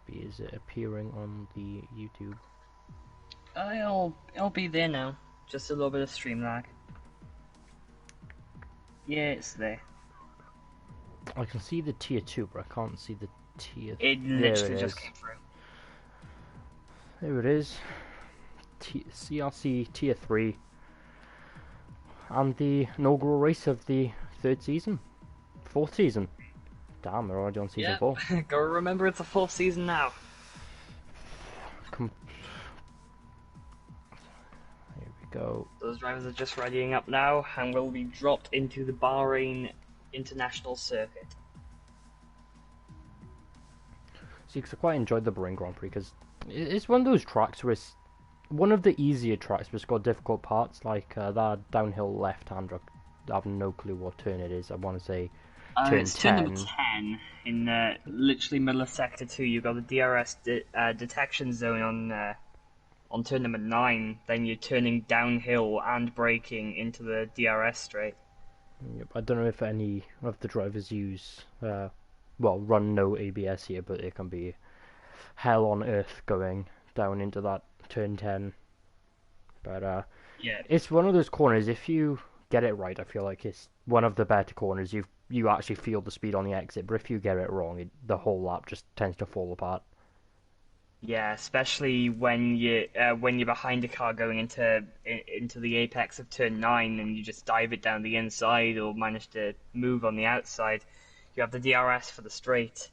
be? Is it appearing on the YouTube? It'll be there now. Just a little bit of stream lag. Yeah, it's there. I can see the tier 2, but I can't see the tier... It literally just came through. There it is. CRC tier 3. And the inaugural race of the 4th season. Damn, they're already on season 4. Gotta remember it's the 4th season now. Here we go. Those drivers are just readying up now and will be dropped into the Bahrain International Circuit. See, because I quite enjoyed the Bahrain Grand Prix, because it's one of those tracks where it's one of the easier tracks, but it's got difficult parts, like that downhill left-hander. I have no clue what turn it is. I want to say turn it's 10. turn number 10 in literally middle of sector 2. You've got the DRS detection zone on turn number 9. Then you're turning downhill and braking into the DRS straight. Yep, I don't know if any of the drivers use run no ABS here, but it can be hell on earth going down into that turn 10. But yeah, it's one of those corners, if you get it right, I feel like it's one of the better corners. You actually feel the speed on the exit, but if you get it wrong, the whole lap just tends to fall apart. Yeah, especially when you're behind a car going into the apex of turn 9 and you just dive it down the inside or manage to move on the outside. You have the DRS for the straight.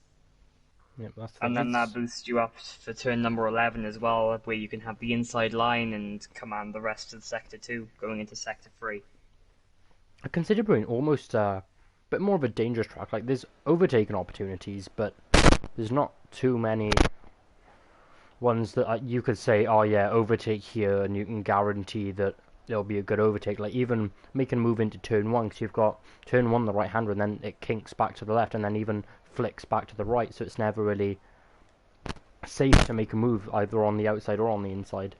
Yep, that's and then that boosts you up for turn number 11 as well, where you can have the inside line and command the rest of sector 2 going into sector 3. I consider Bahrain almost a bit more of a dangerous track. Like, there's overtaking opportunities, but there's not too many ones that you could say, oh yeah, overtake here, and you can guarantee that there'll be a good overtake. Like, even making a move into turn 1, because you've got turn 1 the right hander, and then it kinks back to the left, and then even flicks back to the right, so it's never really safe to make a move either on the outside or on the inside.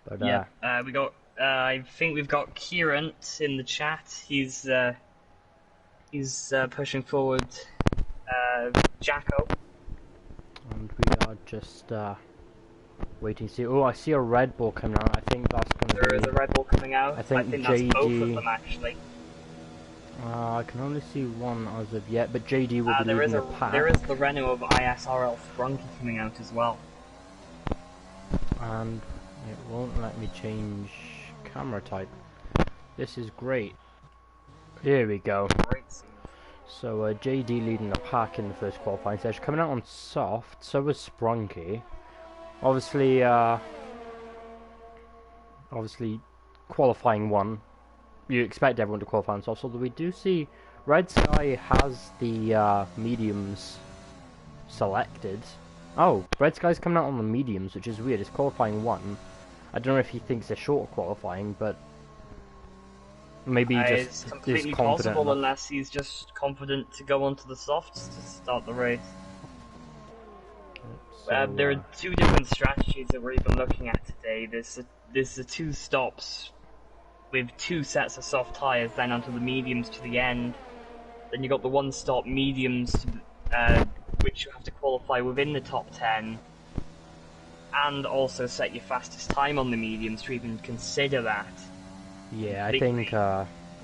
But yeah, we got. I think we've got Kieran in the chat. He's pushing forward Jacko. And we are just waiting to see. Oh, I see a Red Bull coming out. I think that's going to be... There is a Red Bull coming out. I think that's JD... both of them, actually. I can only see one as of yet, but JD will be leading the pack. There is the Renault of ISRL Sprunky coming out as well. And it won't let me change camera type. This is great. Here we go. Great. So JD leading the pack in the first qualifying session, coming out on soft. So was Sprunky. Obviously qualifying 1. You expect everyone to qualify on soft, although we do see Red Sky has the mediums selected. Oh, Red Sky's coming out on the mediums, which is weird. It's qualifying 1. I don't know if he thinks they're short qualifying, but maybe he just it's completely is confident possible enough. unless he's just confident to go onto the softs to start the race. So, there are 2 different strategies that we're even looking at today. There's the 2 stops with 2 sets of soft tyres, then onto the mediums to the end. Then you got the 1 stop mediums, which you have to qualify within the top 10, and also set your fastest time on the mediums to even consider that. Yeah, I think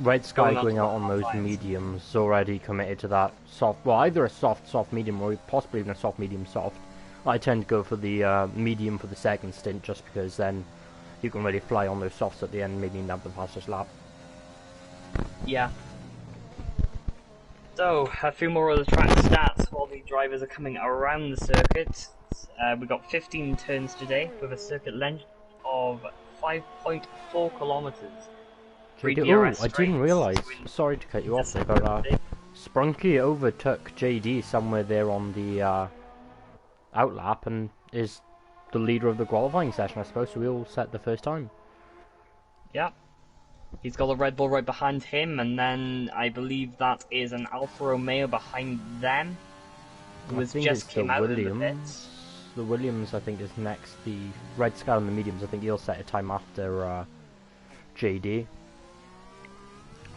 Red Sky going out on those mediums is already committed to that soft, well, either a soft medium, or possibly even a soft medium soft. I tend to go for the medium for the second stint, just because then you can really fly on those softs at the end, maybe have the fastest lap. Yeah. So, a few more of the track stats while the drivers are coming around the circuit. We got 15 turns today with a circuit length of 5.4 kilometers. Oh, I didn't realise. Sorry to cut you off there, but Sprunky overtook JD somewhere there on the outlap and is the leader of the qualifying session, I suppose, so we all set the first time. Yeah. He's got a Red Bull right behind him, and then I believe that is an Alfa Romeo behind them, who just came out of the pits. The Williams, I think, is next. The Red Sky on the mediums, I think he'll set a time after JD.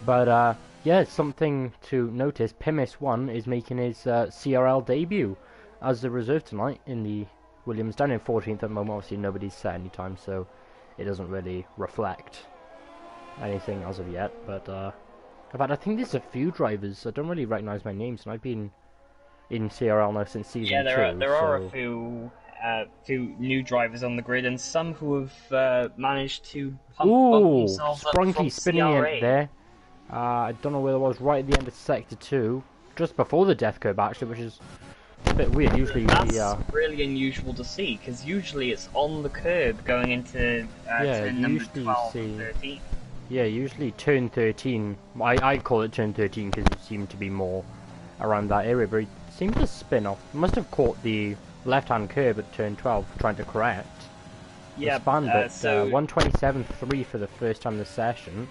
But yeah, something to notice, Pimis 1 is making his CRL debut. as the reserve tonight in the Williams, down in 14th at the moment. Obviously nobody's set any time, so it doesn't really reflect anything as of yet. But in fact, I think there's a few drivers. I don't really recognise my names, and I've been in CRL now since season Yeah, two. there are So a few new drivers on the grid, and some who have managed to bump ooh, themselves up Sprunky from spinning CRA. it there. I don't know where it was, right at the end of sector 2, just before the death curve actually, which is a bit weird. Usually That's really unusual to see, because usually it's on the curb going into yeah, turn number usually 12 you and see 13. yeah, usually turn 13. I call it turn 13 because it seemed to be more around that area, but it seemed to spin off. Must have caught the left-hand curb at turn 12, trying to correct the Yeah, span, but so 127.3 for the first time this session.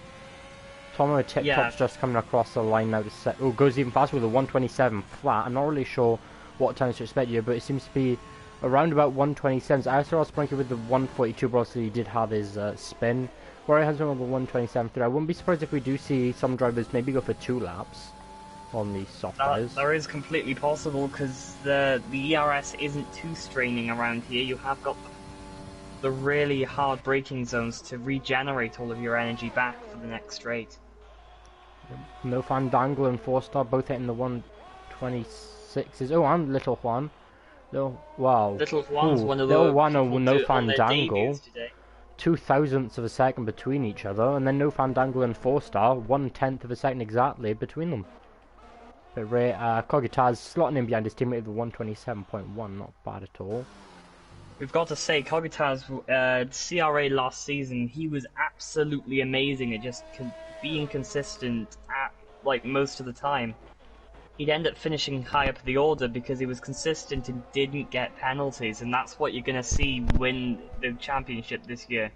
Tomo tip Yeah. top's just coming across the line now to set. Oh, goes even faster with a 127 flat. I'm not really sure what times to expect here, but it seems to be around about 127. I saw Sprunky with the 142, but obviously he did have his spin, where he has him over 127.3. I wouldn't be surprised if we do see some drivers maybe go for 2 laps on the soft tires. That is completely possible, because the ERS isn't too straining around here. You have got the really hard braking zones to regenerate all of your energy back for the next straight. No Fandango and 4-star both hitting the 126s. Oh, and Little Juan. Wow. Little Juan's one of Little the Juan people no on their Fandango. debuts today. 0.02 of a second between each other, and then no Fandango and 4-star, 1/10 of a second exactly between them. But Kogitaz slotting in behind his teammate with a 127.1, not bad at all. We've got to say, Kogitaz, CRA last season, he was absolutely amazing at just being consistent at like most of the time. He'd end up finishing high up the order because he was consistent and didn't get penalties, and that's what you're going to see win the championship this year.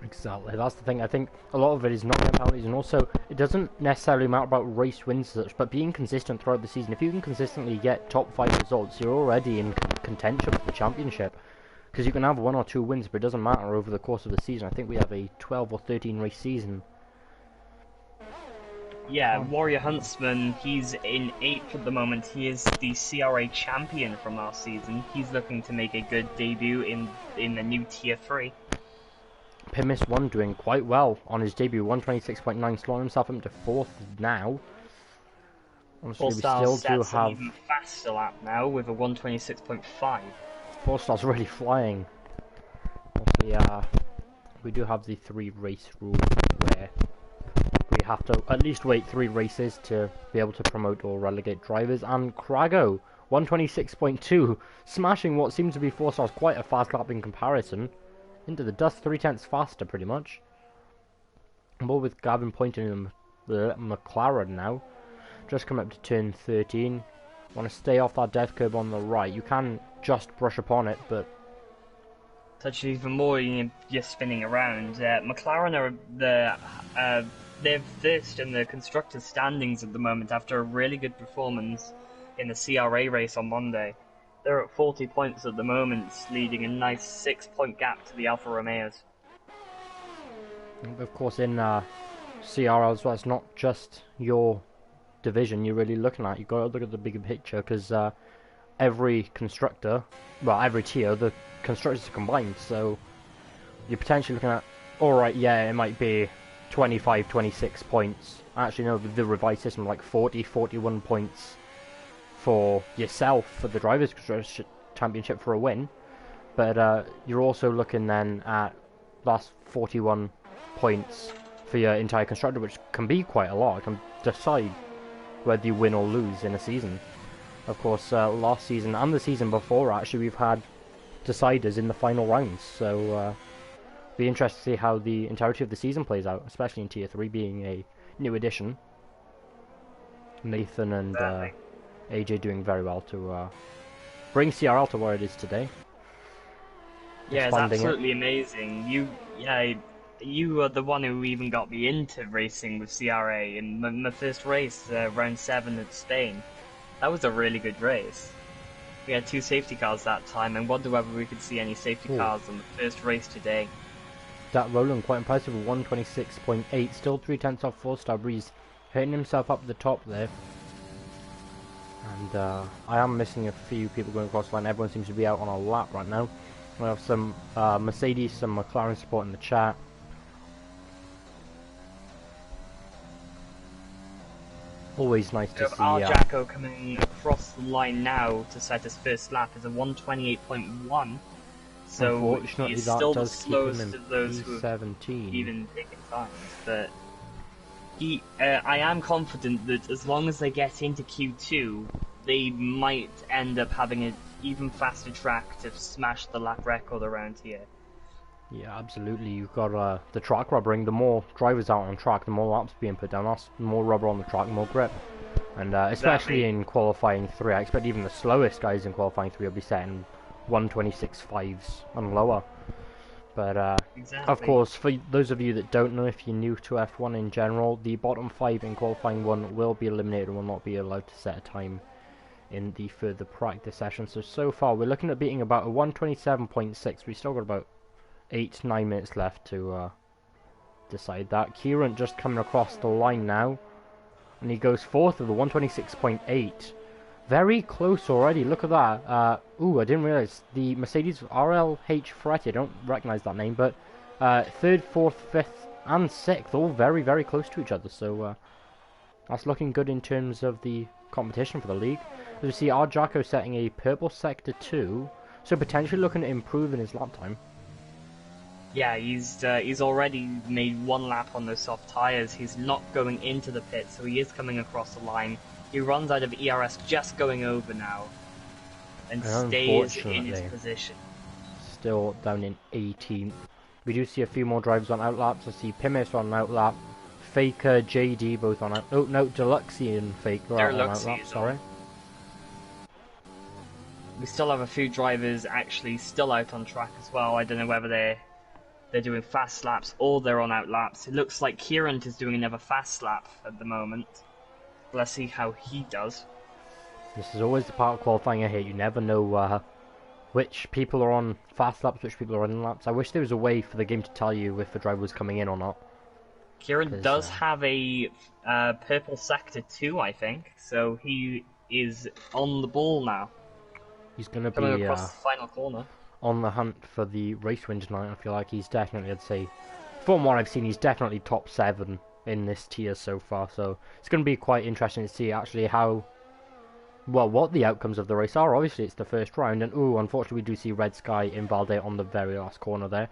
Exactly, that's the thing. I think a lot of it is not getting penalties, and also it doesn't necessarily matter about race wins and such, but being consistent throughout the season. If you can consistently get top 5 results, you're already in contention for the championship. Because you can have 1 or 2 wins, but it doesn't matter over the course of the season. I think we have a 12 or 13 race season. Yeah, Warrior Huntsman, he's in 8th at the moment. He is the CRA champion from last season. He's looking to make a good debut in the new Tier 3. Pimis 1 doing quite well on his debut, 126.9, slotting himself up to 4th now. Honestly, we still do have... an even faster lap now with a 126.5. 4-star's really flying. Obviously, we do have the 3 race rule where we have to at least wait 3 races to be able to promote or relegate drivers. And Krago, 126.2, smashing what seems to be 4-stars quite a fast lap in comparison. Into the dust, 0.3 faster pretty much. More with Gavin pointing in the McLaren now. Just coming up to turn 13. Want to stay off that death curve on the right. You can just brush upon it, but touch even more, you're spinning around. McLaren are they're first in the constructors' standings at the moment after a really good performance in the CRA race on Monday. They're at 40 points at the moment, leading a nice 6-point gap to the Alfa Romeos. Of course, in CRL as well, it's not just your division you're really looking at. You've got to look at the bigger picture, because every constructor, well, every tier, the constructors are combined, so you're potentially looking at, alright, yeah, it might be 25, 26 points. Actually, no, the revised system, like 40, 41 points for yourself for the Drivers' Championship for a win, but you're also looking then at last 41 points for your entire constructor, which can be quite a lot. It can decide whether you win or lose in a season. Of course, last season and the season before, actually, we've had deciders in the final rounds, so be interested to see how the entirety of the season plays out, especially in Tier 3 being a new addition. Nathan and AJ doing very well to bring CRL to where it is today. Yeah, it's absolutely amazing. You are the one who even got me into racing with CRA in my first race, round 7 at Spain. That was a really good race. We had 2 safety cars that time, and wonder whether we could see any safety cars on the first race today. That Roland quite impressive with 126.8, still 0.3 off 4-star Breeze, hitting himself up the top there. And I am missing a few people going across the line. Everyone seems to be out on a lap right now. We have some Mercedes, some McLaren support in the chat. Always nice to see. Jacko coming across the line now to set his first lap is a 1:28.1. So unfortunately, he's that still the does keep him slowest in of those who have even taken times. But I am confident that as long as they get into Q2, they might end up having an even faster track to smash the lap record around here. Yeah, absolutely. You've got the track rubbering. The more drivers out on track, the more laps being put down. That's more rubber on the track, more grip. And especially in qualifying 3, I expect even the slowest guys in qualifying 3 will be setting 1:26.5s and lower. But exactly. Of course, for those of you that don't know, if you're new to F1 in general, the bottom 5 in qualifying 1 will be eliminated and will not be allowed to set a time in the further practice session. So far we're looking at beating about a 1:27.6. We still got about 8-9 minutes left to decide that. Kieran just coming across the line now, and he goes fourth with a 1:26.8. Very close already. Look at that. Ooh, I didn't realize the Mercedes RLH Ferretti. I don't recognize that name, but third, fourth, fifth, and sixth, all very, very close to each other. So that's looking good in terms of the competition for the league. As we see, our Jacko setting a purple sector 2, so potentially looking to improve in his lap time. Yeah, he's already made 1 lap on those soft tyres. He's not going into the pit, so he is coming across the line. He runs out of ERS just going over now, and stays in his position. Still down in 18th. We do see a few more drivers on outlaps. I see Pimis on outlap, Faker, JD both on out. Oh no, Deluxie and Faker are on outlap. Sorry. We still have a few drivers actually still out on track as well. I don't know whether they're doing fast laps or they're on out laps. It looks like Kieran is doing another fast lap at the moment. Let's see how he does. This is always the part of qualifying I hate. You never know which people are on fast laps, which people are on laps. I wish there was a way for the game to tell you if a driver was coming in or not. Kieran does have a purple sector 2, I think, so he is on the ball now. He's going to be coming across the final corner. On the hunt for the race win tonight. I feel like he's definitely, I'd say, from what I've seen, he's definitely top 7 in this tier so far. So it's going to be quite interesting to see actually what the outcomes of the race are. Obviously, it's the first round, and unfortunately, we do see Red Sky invalidate on the very last corner there.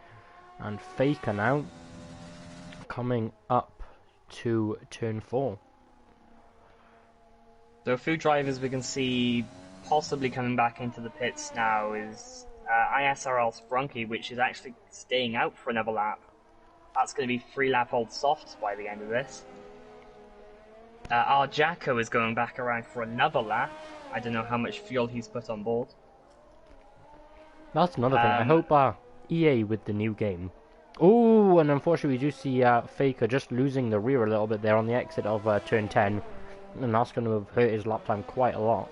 And Faker now coming up to turn 4. So a few drivers we can see possibly coming back into the pits now is ISRL Sprunky, which is actually staying out for another lap. That's going to be 3 lap old softs by the end of this. Our Jacko is going back around for another lap. I don't know how much fuel he's put on board. That's another thing. I hope EA with the new game. Oh, and unfortunately we do see Faker just losing the rear a little bit there on the exit of turn 10. And that's going to have hurt his lap time quite a lot.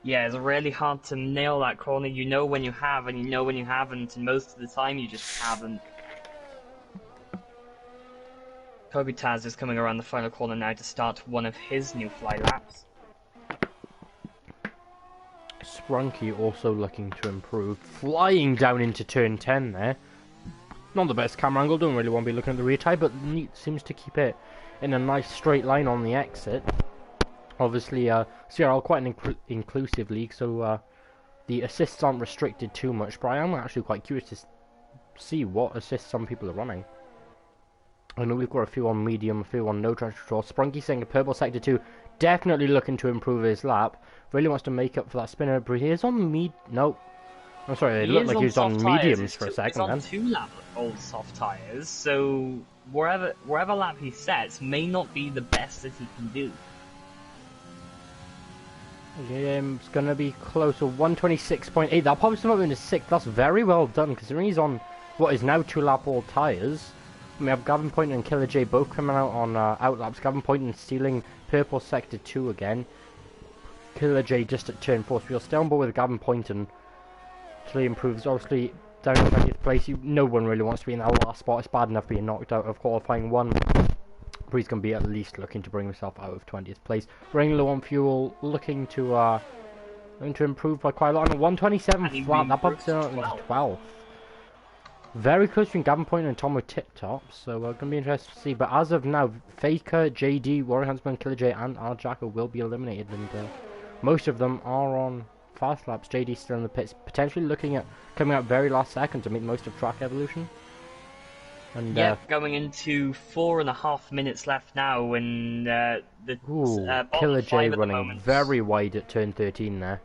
Yeah, it's really hard to nail that corner. You know when you have, and you know when you haven't, and most of the time you just haven't. Kobe Taz is coming around the final corner now to start one of his new fly laps. Sprunky also looking to improve, flying down into turn 10 there. Not the best camera angle, don't really want to be looking at the rear tyre, but seems to keep it in a nice straight line on the exit. Obviously, CRL quite an inclusive league, so the assists aren't restricted too much, but I am actually quite curious to see what assists some people are running. I know we've got a few on medium, a few on no traction control. Sprunky saying a purple sector 2, definitely looking to improve his lap. Really wants to make up for that spinner, but he is on no. I'm sorry, it looked like he was on mediums for a second then. He's on 2 lap old soft tyres, so wherever lap he sets may not be the best that he can do. It's going to be close to 1:26.8. That pops him up into 6th. That's very well done, considering he's on what is now 2 lap old tyres. We have Gavin Poynton and Killer J both coming out on outlaps. Gavin Poynton stealing purple sector 2 again. Killer J just at turn 4. So we'll stay on board with Gavin Poynton until he improves. Obviously, down in 20th place, no one really wants to be in that last spot. It's bad enough being knocked out of qualifying 1. but he's going to be at least looking to bring himself out of 20th place. Running low on fuel, looking to improve by quite a lot. And 127 flat, that bumps him up into 12th. Very close between Gavin Point and Tomo Tip Top, so going to be interesting to see. But as of now, Faker, JD, Warrior Huntsman, Killer J, and Aljako will be eliminated, and most of them are on fast laps. JD still in the pits, potentially looking at coming out very last second to make most of track evolution. And going into 4.5 minutes left now, and Killer J running moment. very wide at turn 13 there.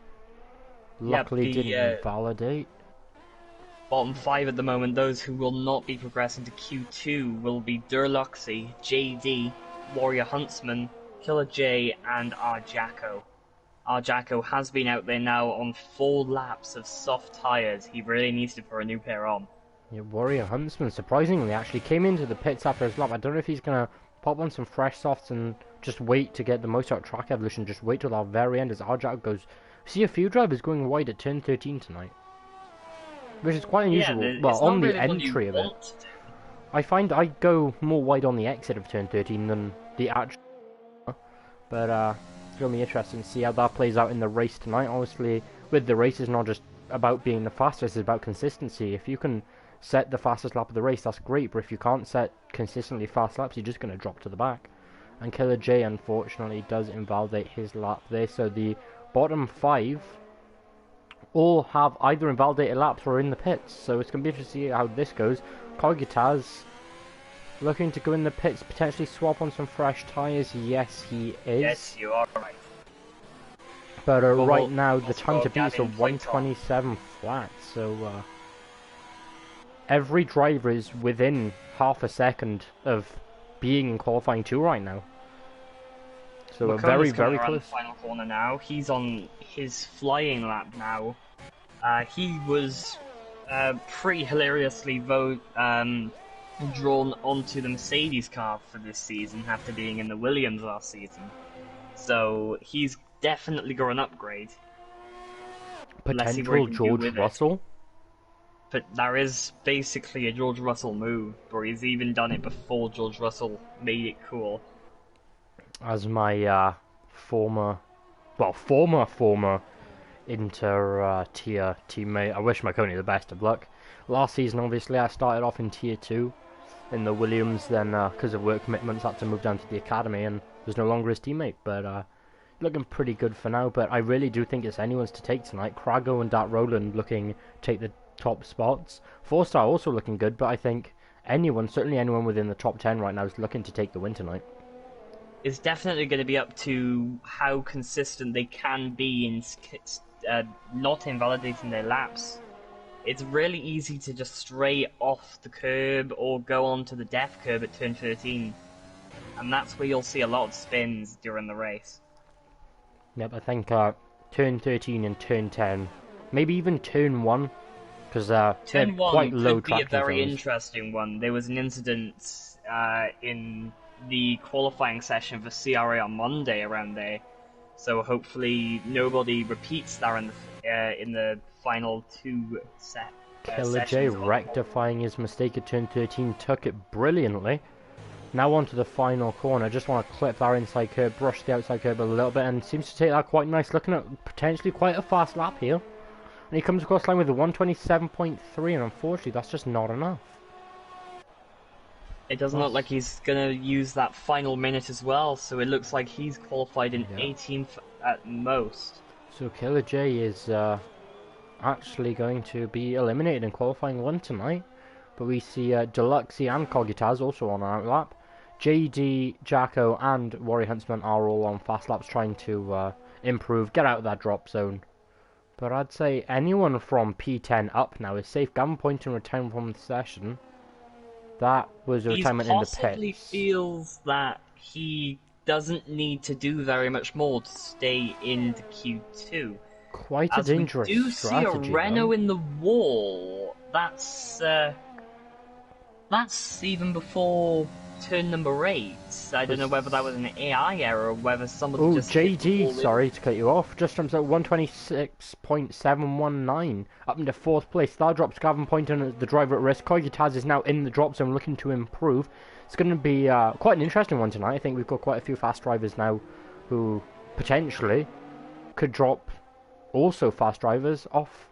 Luckily didn't validate. Bottom 5 at the moment, those who will not be progressing to Q2 will be Durluxy, JD, Warrior Huntsman, Killer J, and Arjako. Arjako has been out there now on 4 laps of soft tyres. He really needs to put a new pair on. Yeah, Warrior Huntsman surprisingly actually came into the pits after his lap. I don't know if he's going to pop on some fresh softs and just wait to get the most out of track evolution. Just wait till the very end as Arjako goes. See a few drivers going wide at turn 13 tonight. Which is quite unusual. Yeah, well, on really the entry of it. I find I go more wide on the exit of turn 13 than the actual. But it's going to be interesting to see how that plays out in the race tonight. Obviously, with the race, it's not just about being the fastest, it's about consistency. If you can set the fastest lap of the race, that's great. But if you can't set consistently fast laps, you're just going to drop to the back. And Killer J, unfortunately, does invalidate his lap there. So the bottom 5 all have either invalidated laps or are in the pits, so it's going to be interesting to see how this goes. Kogitaz looking to go in the pits, potentially swap on some fresh tyres. Yes, he is. Yes, you are right. But right now, the time to beat is a 127 flat, so every driver is within half a second of being in qualifying 2 right now. So we're very, very close. The final corner now. He's on his flying lap now. He was pretty hilariously drawn onto the Mercedes car for this season after being in the Williams last season. So he's definitely got an upgrade. Potential George Russell? But there is basically a George Russell move, where he's even done it before George Russell made it cool. As my former Inter-tier teammate, I wish Marconi the best of luck. Last season, obviously, I started off in Tier 2 in the Williams, then because of work commitments, had to move down to the academy and was no longer his teammate, but looking pretty good for now. But I really do think it's anyone's to take tonight. Krago and Dat Roland looking to take the top spots. 4-star also looking good, but I think certainly anyone within the top 10 right now is looking to take the win tonight. It's definitely going to be up to how consistent they can be in not invalidating their laps. It's really easy to just stray off the curb or go onto the death curb at turn 13. And that's where you'll see a lot of spins during the race. Yep, I think turn 13 and turn 10, maybe even turn 1, because turn 1 quite low could be a very zones. interesting one. There was an incident in the qualifying session for CRA on Monday around there, so hopefully nobody repeats that in the final 2 set. Killer J rectifying his mistake at turn 13, took it brilliantly. Now onto the final corner. Just want to clip that inside curb, brush the outside curb a little bit, and seems to take that quite nice. Looking at potentially quite a fast lap here. And he comes across line with a 127.3, and unfortunately that's just not enough. It doesn't look like he's going to use that final minute as well, so it looks like he's qualified in 18th at most. So Killer J is actually going to be eliminated in qualifying 1 tonight. But we see Deluxey and Kogitaz also on an outlap. JD, Jacko and Warrior Huntsman are all on fast laps trying to improve, get out of that drop zone. But I'd say anyone from P10 up now is safe. Gavin Poynton returned from the session. That was a retirement in the pits. He possibly feels that he doesn't need to do very much more to stay in the Q2. Quite a dangerous strategy. As we do see a Renault in the wall. That's even before turn number 8. I don't know whether that was an AI error or whether somebody Oh, just hit the JD, wall sorry to cut you off. Just jumps at 126.719 up into 4th place. That drops Gavin Poynton as the driver at risk. Koyutaz is now in the drop zone looking to improve. It's going to be quite an interesting one tonight. I think we've got quite a few fast drivers now who potentially could drop also fast drivers off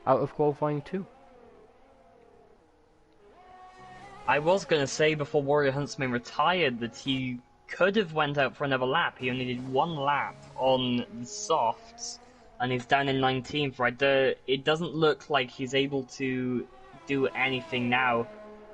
out of qualifying too. I was going to say before Warrior Huntsman retired that he could have went out for another lap. He only did one lap on the softs, and he's down in 19th. Right there, it doesn't look like he's able to do anything now,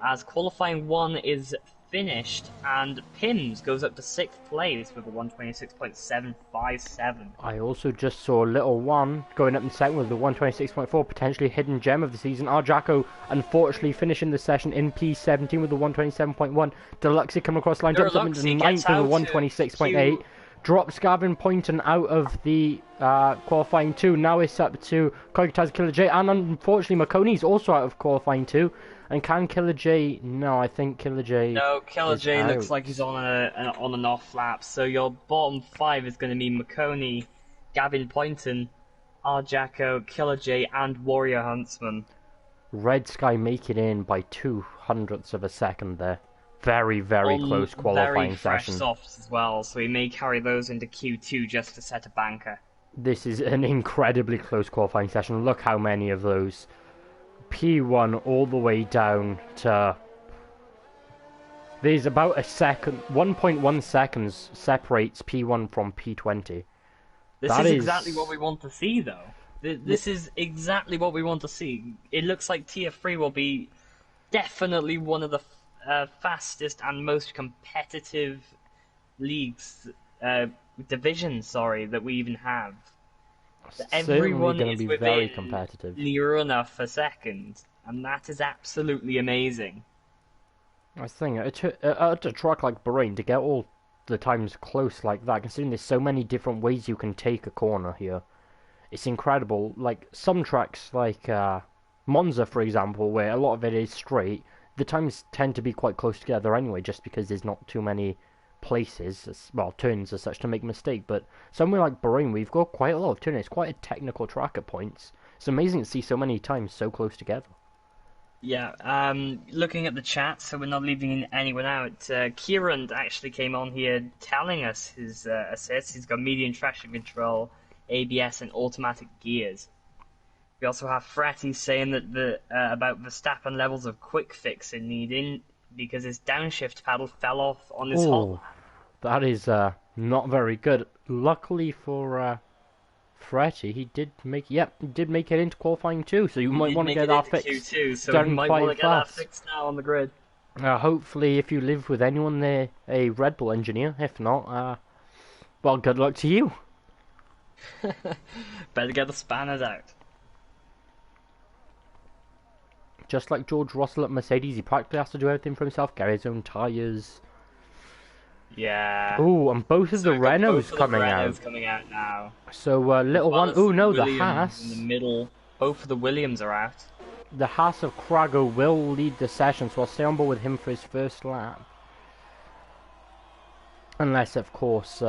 as qualifying 1 is finished, and Pims goes up to 6th place with a 126.757. I also just saw Little One going up in 2nd with the 126.4, potentially hidden gem of the season. Arjako unfortunately finishing the session in P17 with the 127.1. Deluxey coming across the line, jumps up into 9th with the 126.8. Drops Gavin Poynton out of the qualifying 2. Now it's up to Koyutaz, Killer J, and unfortunately Makoni's also out of qualifying 2. And can Killer J? No, I think Killer J. No, Killer J out. looks like he's on an off lap. So your bottom 5 is going to be Makoni, Gavin Poynton, Arjako, Killer J, and Warrior Huntsman. Red Sky make it in by 0.02 of a second there. Very, very close qualifying very fresh session. Softs as well, so he may carry those into Q2 just to set a banker. This is an incredibly close qualifying session. Look how many of those. P1 all the way down to... There's about a second, 1.1 seconds separates P1 from P20. This is exactly what we want to see, though. This is exactly what we want to see. It looks like Tier 3 will be definitely one of the fastest and most competitive leagues, divisions, that we even have. Everyone going to is be within very competitive. Liruna for second, and that is absolutely amazing. I think at a track like Bahrain, to get all the times close like that, considering there's so many different ways you can take a corner here, it's incredible. Like some tracks like Monza, for example, where a lot of it is straight, the times tend to be quite close together anyway, just because there's not too many places, well, turns as such, to make a mistake. But somewhere like Bahrain, we've got quite a lot of turns. It's quite a technical track at points. It's amazing to see so many times so close together. Yeah, looking at the chat, so we're not leaving anyone out. Kieran actually came on here telling us his assists. He's got medium traction control, ABS, and automatic gears. We also have Fretty saying that about Verstappen levels of quick fix in needing because his downshift paddle fell off on his hot lap. That is not very good. Luckily for Fretty, he did make it into qualifying too, so you might want to get that fixed. Q2, so you might want to get that fixed now on the grid. Hopefully, if you live with anyone there, a Red Bull engineer. If not, well, good luck to you. Better get the spanners out. Just like George Russell at Mercedes, he practically has to do everything for himself, get his own tyres. Yeah. Oh, and both of the Renaults coming out now. So, little one. Oh no, the Haas. In the middle. Both of the Williams are out. The Haas of Crago will lead the session, so I'll stay on board with him for his first lap. Unless, of course,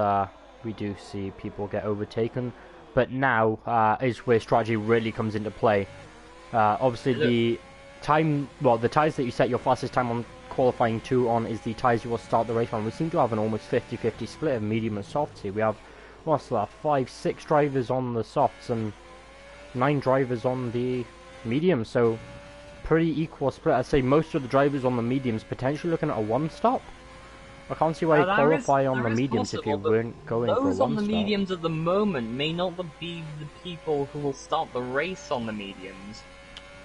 we do see people get overtaken. But now is where strategy really comes into play. Obviously, the tyres that you set your fastest time on qualifying 2 on is the tyres you will start the race on. We seem to have an almost 50-50 split of medium and softs here. We have, what's that, 5-6 drivers on the softs and 9 drivers on the mediums, so pretty equal split. I'd say most of the drivers on the mediums potentially looking at a 1-stop. I can't see why you qualify on the mediums if you weren't going for a 1-stop. Those on the mediums at the moment may not be the people who will start the race on the mediums.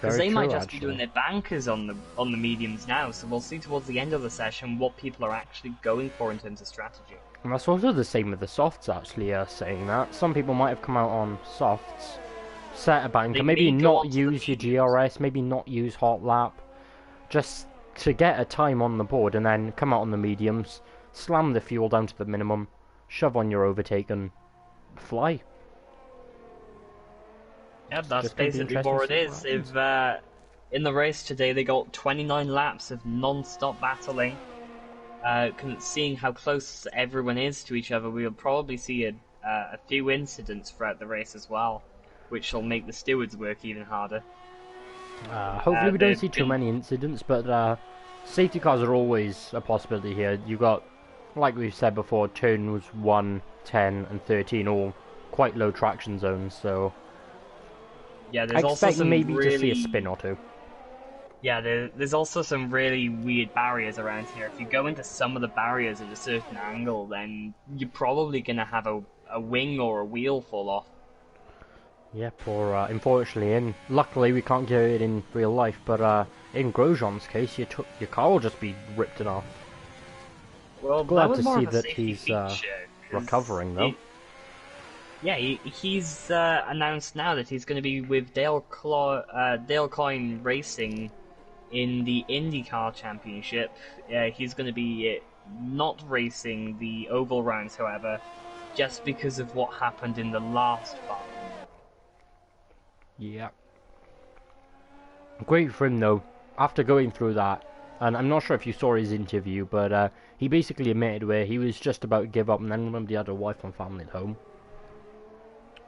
Because they might just be doing their bankers on the mediums now, so we'll see towards the end of the session what people are actually going for in terms of strategy. And that's also the same with the softs, actually, saying that. Some people might have come out on softs, set a banker, maybe not use your GRS, maybe not use hot lap, just to get a time on the board, and then come out on the mediums, slam the fuel down to the minimum, shove on your overtake, and fly. Yeah, that's basically what it is. If in the race today they got 29 laps of non-stop battling, Seeing how close everyone is to each other, we'll probably see a few incidents throughout the race as well, which will make the stewards work even harder. Hopefully we don't They've see too been many incidents, but safety cars are always a possibility here. You got, like we've said before, turns 1, 10, and 13 all quite low traction zones, so Yeah, I there's also expect some maybe to see a really spin or two. yeah, there's also some really weird barriers around here. If you go into some of the barriers at a certain angle, then you're probably gonna have a wing or a wheel fall off. Yep, or unfortunately, luckily we can't get it in real life, but in Grosjean's case, your car will just be ripped in half. Well, that Glad was to more see of a that safety he's feature. recovering though. He's announced now that he's going to be with Dale Coyne Racing in the IndyCar Championship. He's going to be not racing the oval rounds, however, just because of what happened in the last one. Yeah. Great for him though, after going through that, and I'm not sure if you saw his interview, but he basically admitted where he was just about to give up and then remembered he had a wife and family at home.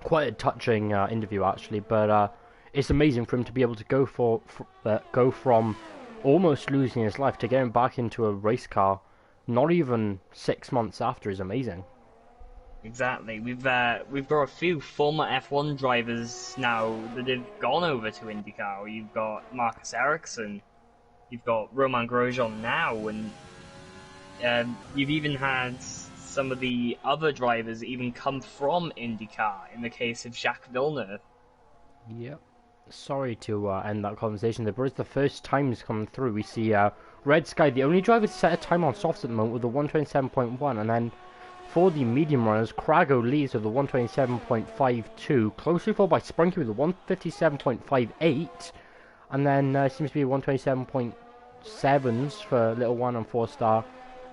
Quite a touching interview actually, but it's amazing for him to be able to go from almost losing his life to getting back into a race car not even 6 months after is amazing. Exactly. We've got a few former F1 drivers now that have gone over to IndyCar. You've got Marcus Ericsson, you've got Romain Grosjean now, and you've even had some of the other drivers even come from IndyCar. In the case of Jacques Villeneuve. Yep. Sorry to end that conversation there, but it's the first time it's come through. We see Red Sky, the only driver to set a time on softs at the moment with a 127.1, and then for the medium runners, Crago leads with a 127.52, closely followed by Sprunky with a 157.58, and then seems to be 127.7s for Little One and 4-star,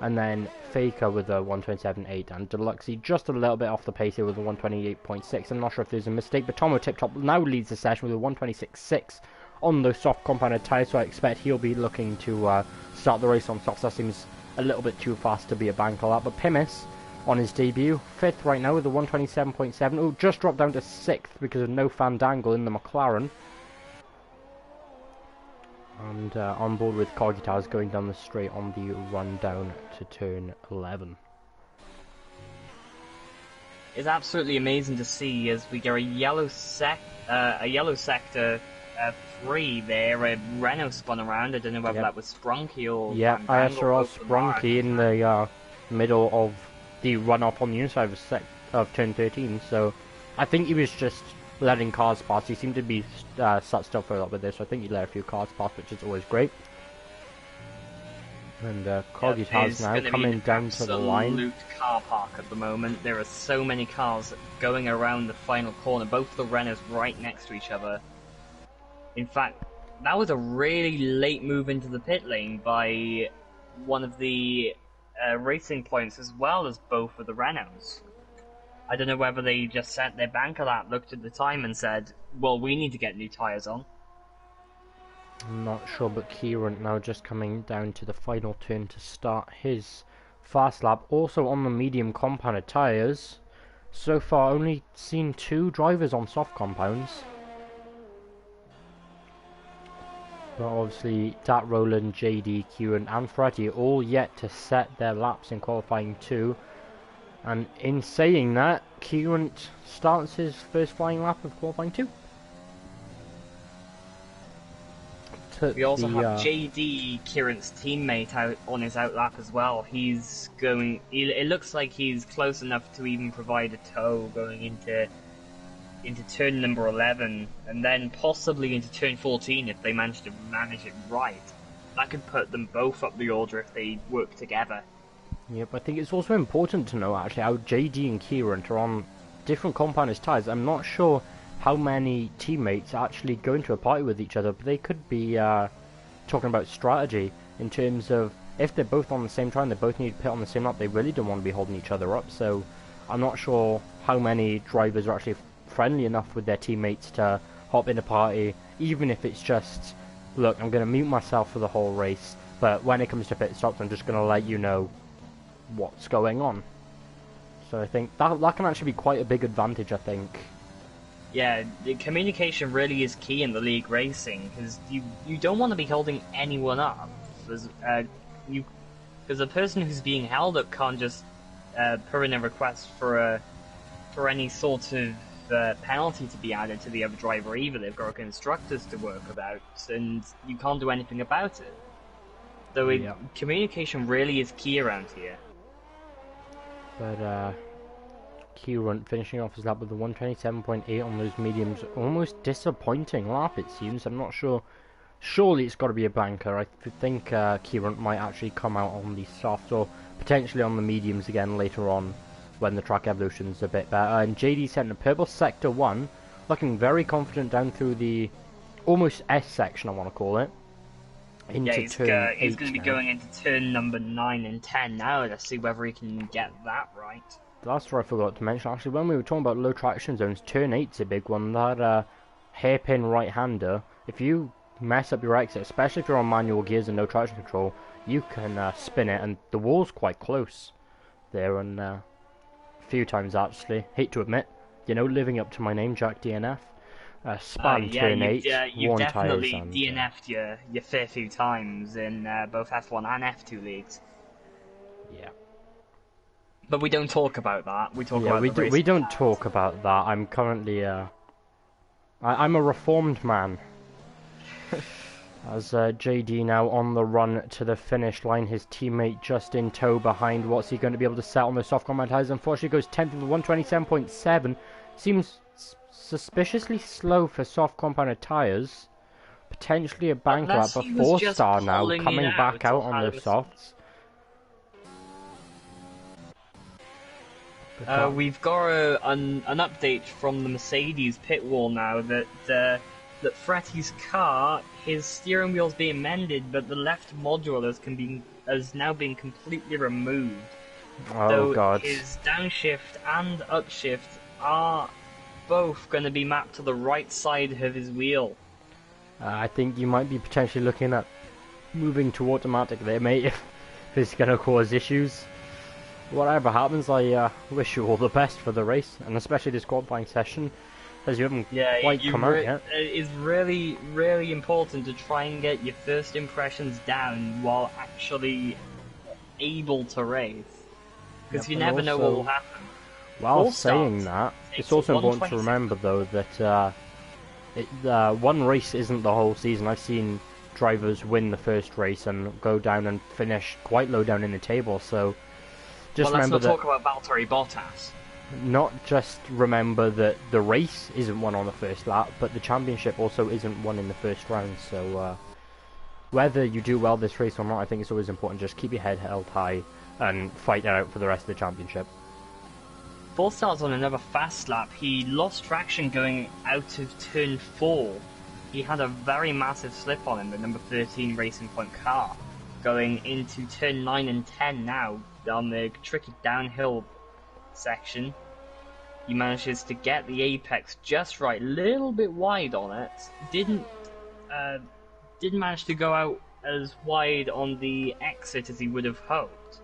and then Faker with a 127.8, and Deluxey just a little bit off the pace here with a 128.6. I'm not sure if there's a mistake, but Tomo Tip Top now leads the session with a 126.6 on those soft compounded tyres, so I expect he'll be looking to start the race on softs. That seems a little bit too fast to be a banker lap, but Pimis on his debut, 5th right now with a 127.7. Oh, just dropped down to 6th because of no Fandangle in the McLaren. And on board with Cogitas going down the straight on the run down to turn 11. It's absolutely amazing to see as we get a yellow sector 3 there. Renault spun around. I don't know whether that was Sprunky or yeah, I saw Sprunky in the middle of the run up on the inside of turn 13, so I think he was just letting cars pass. He seemed to be sat still for a little bit there, so I think he let a few cars pass, which is always great. And Cogitas now coming down to the line. Absolute car park at the moment. There are so many cars going around the final corner, both the Renaults right next to each other. In fact, that was a really late move into the pit lane by one of the racing points as well as both of the Renaults. I don't know whether they just sat their banker lap, looked at the time and said, well, we need to get new tyres on. I'm not sure, but Kieran now just coming down to the final turn to start his fast lap. Also on the medium compounded tyres. So far only seen 2 drivers on soft compounds. But obviously, Dat Roland, JD, Kieran and Freddy all yet to set their laps in qualifying 2. And in saying that, Kieran starts his first flying lap of qualifying 2. We also have JD, Kieran's teammate, out on his outlap as well. He's going. It looks like he's close enough to even provide a tow going into turn number 11, and then possibly into turn 14 if they manage it right. That could put them both up the order if they work together. Yep, I think it's also important to know actually how JD and Kieran are on different compounders tyres. I'm not sure how many teammates actually go into a party with each other, but they could be talking about strategy in terms of if they're both on the same tyre and they both need to pit on the same lap, they really don't want to be holding each other up. So I'm not sure how many drivers are actually friendly enough with their teammates to hop in a party, even if it's just, look, I'm going to mute myself for the whole race. But when it comes to pit stops, I'm just going to let you know what's going on. So I think that can actually be quite a big advantage, I think. Yeah, the communication really is key in the league racing, because you don't want to be holding anyone up. Because the person who's being held up can't just put in a request for any sort of penalty to be added to the other driver either. They've got instructors to work about, and you can't do anything about it. So communication really is key around here. But Kieran finishing off his lap with a 127.8 on those mediums. Almost disappointing lap, it seems. I'm not sure. Surely it's got to be a banker. I think Kieran might actually come out on the softs or potentially on the mediums again later on when the track evolution's a bit better. And JD sent a purple sector 1, looking very confident down through the almost S section, I want to call it. Into he's turn going to be going into turn number 9 and 10 now. Let's see whether he can get that right. That's what I forgot to mention. Actually, when we were talking about low traction zones, turn 8's a big one. That hairpin right-hander, if you mess up your exit, especially if you're on manual gears and no traction control, you can spin it, and the wall's quite close there, and a few times actually. Hate to admit, living up to my name, Jack DNF. Span turn 8, you've worn definitely tyres, and DNF'd your fair few times in both F1 and F2 leagues. yeah. But we don't talk about that. We talk about we don't talk about that. I'm currently I'm a reformed man. As JD now on the run to the finish line, his teammate just in tow behind. What's he going to be able to set on the soft compound tyres? Unfortunately goes 10th with 127.7. Seems suspiciously slow for soft compounded tyres. Potentially a banker lap, but 4-star now coming back out on the softs. We've got an update from the Mercedes pit wall now that Fretty's car, his steering wheel's being mended, but the left module has now been completely removed. Oh God! His downshift and upshift are both going to be mapped to the right side of his wheel. I think you might be potentially looking at moving to automatic there, mate, if it's going to cause issues. Whatever happens, I wish you all the best for the race, and especially this qualifying session, as you haven't quite come out yet. It is really, really important to try and get your first impressions down while actually able to race, because you never know what will happen. While saying that, it's also important to remember, though, that one race isn't the whole season. I've seen drivers win the first race and go down and finish quite low down in the table, so just remember that... Let's not talk about Valtteri Bottas. Not just remember that the race isn't won on the first lap, but the championship also isn't won in the first round, so whether you do well this race or not, I think it's always important just keep your head held high and fight it out for the rest of the championship. Full starts on another fast lap. He lost traction going out of turn 4. He had a very massive slip on him, the number 13 Racing Point car, going into turn 9 and 10 now on the tricky downhill section. He manages to get the apex just right, a little bit wide on it. Didn't manage to go out as wide on the exit as he would have hoped.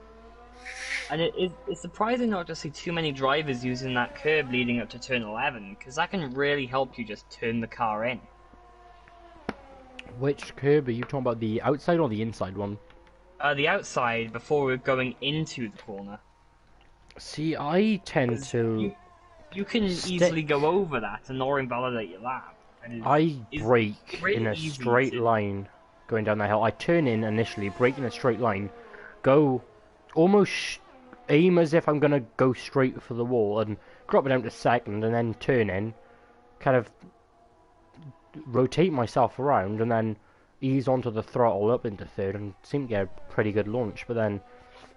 And it's surprising not to see too many drivers using that curb leading up to turn 11, because that can really help you just turn the car in. Which curb are you talking about, the outside or the inside one? The outside, before we're going into the corner. See, I tend to... You can easily go over that and not invalidate your lap. I brake in a straight line going down that hill. I turn in initially, brake in a straight line, go almost aim as if I'm going to go straight for the wall and drop it down to second and then turn in, kind of rotate myself around and then ease onto the throttle up into third and seem to get a pretty good launch. But then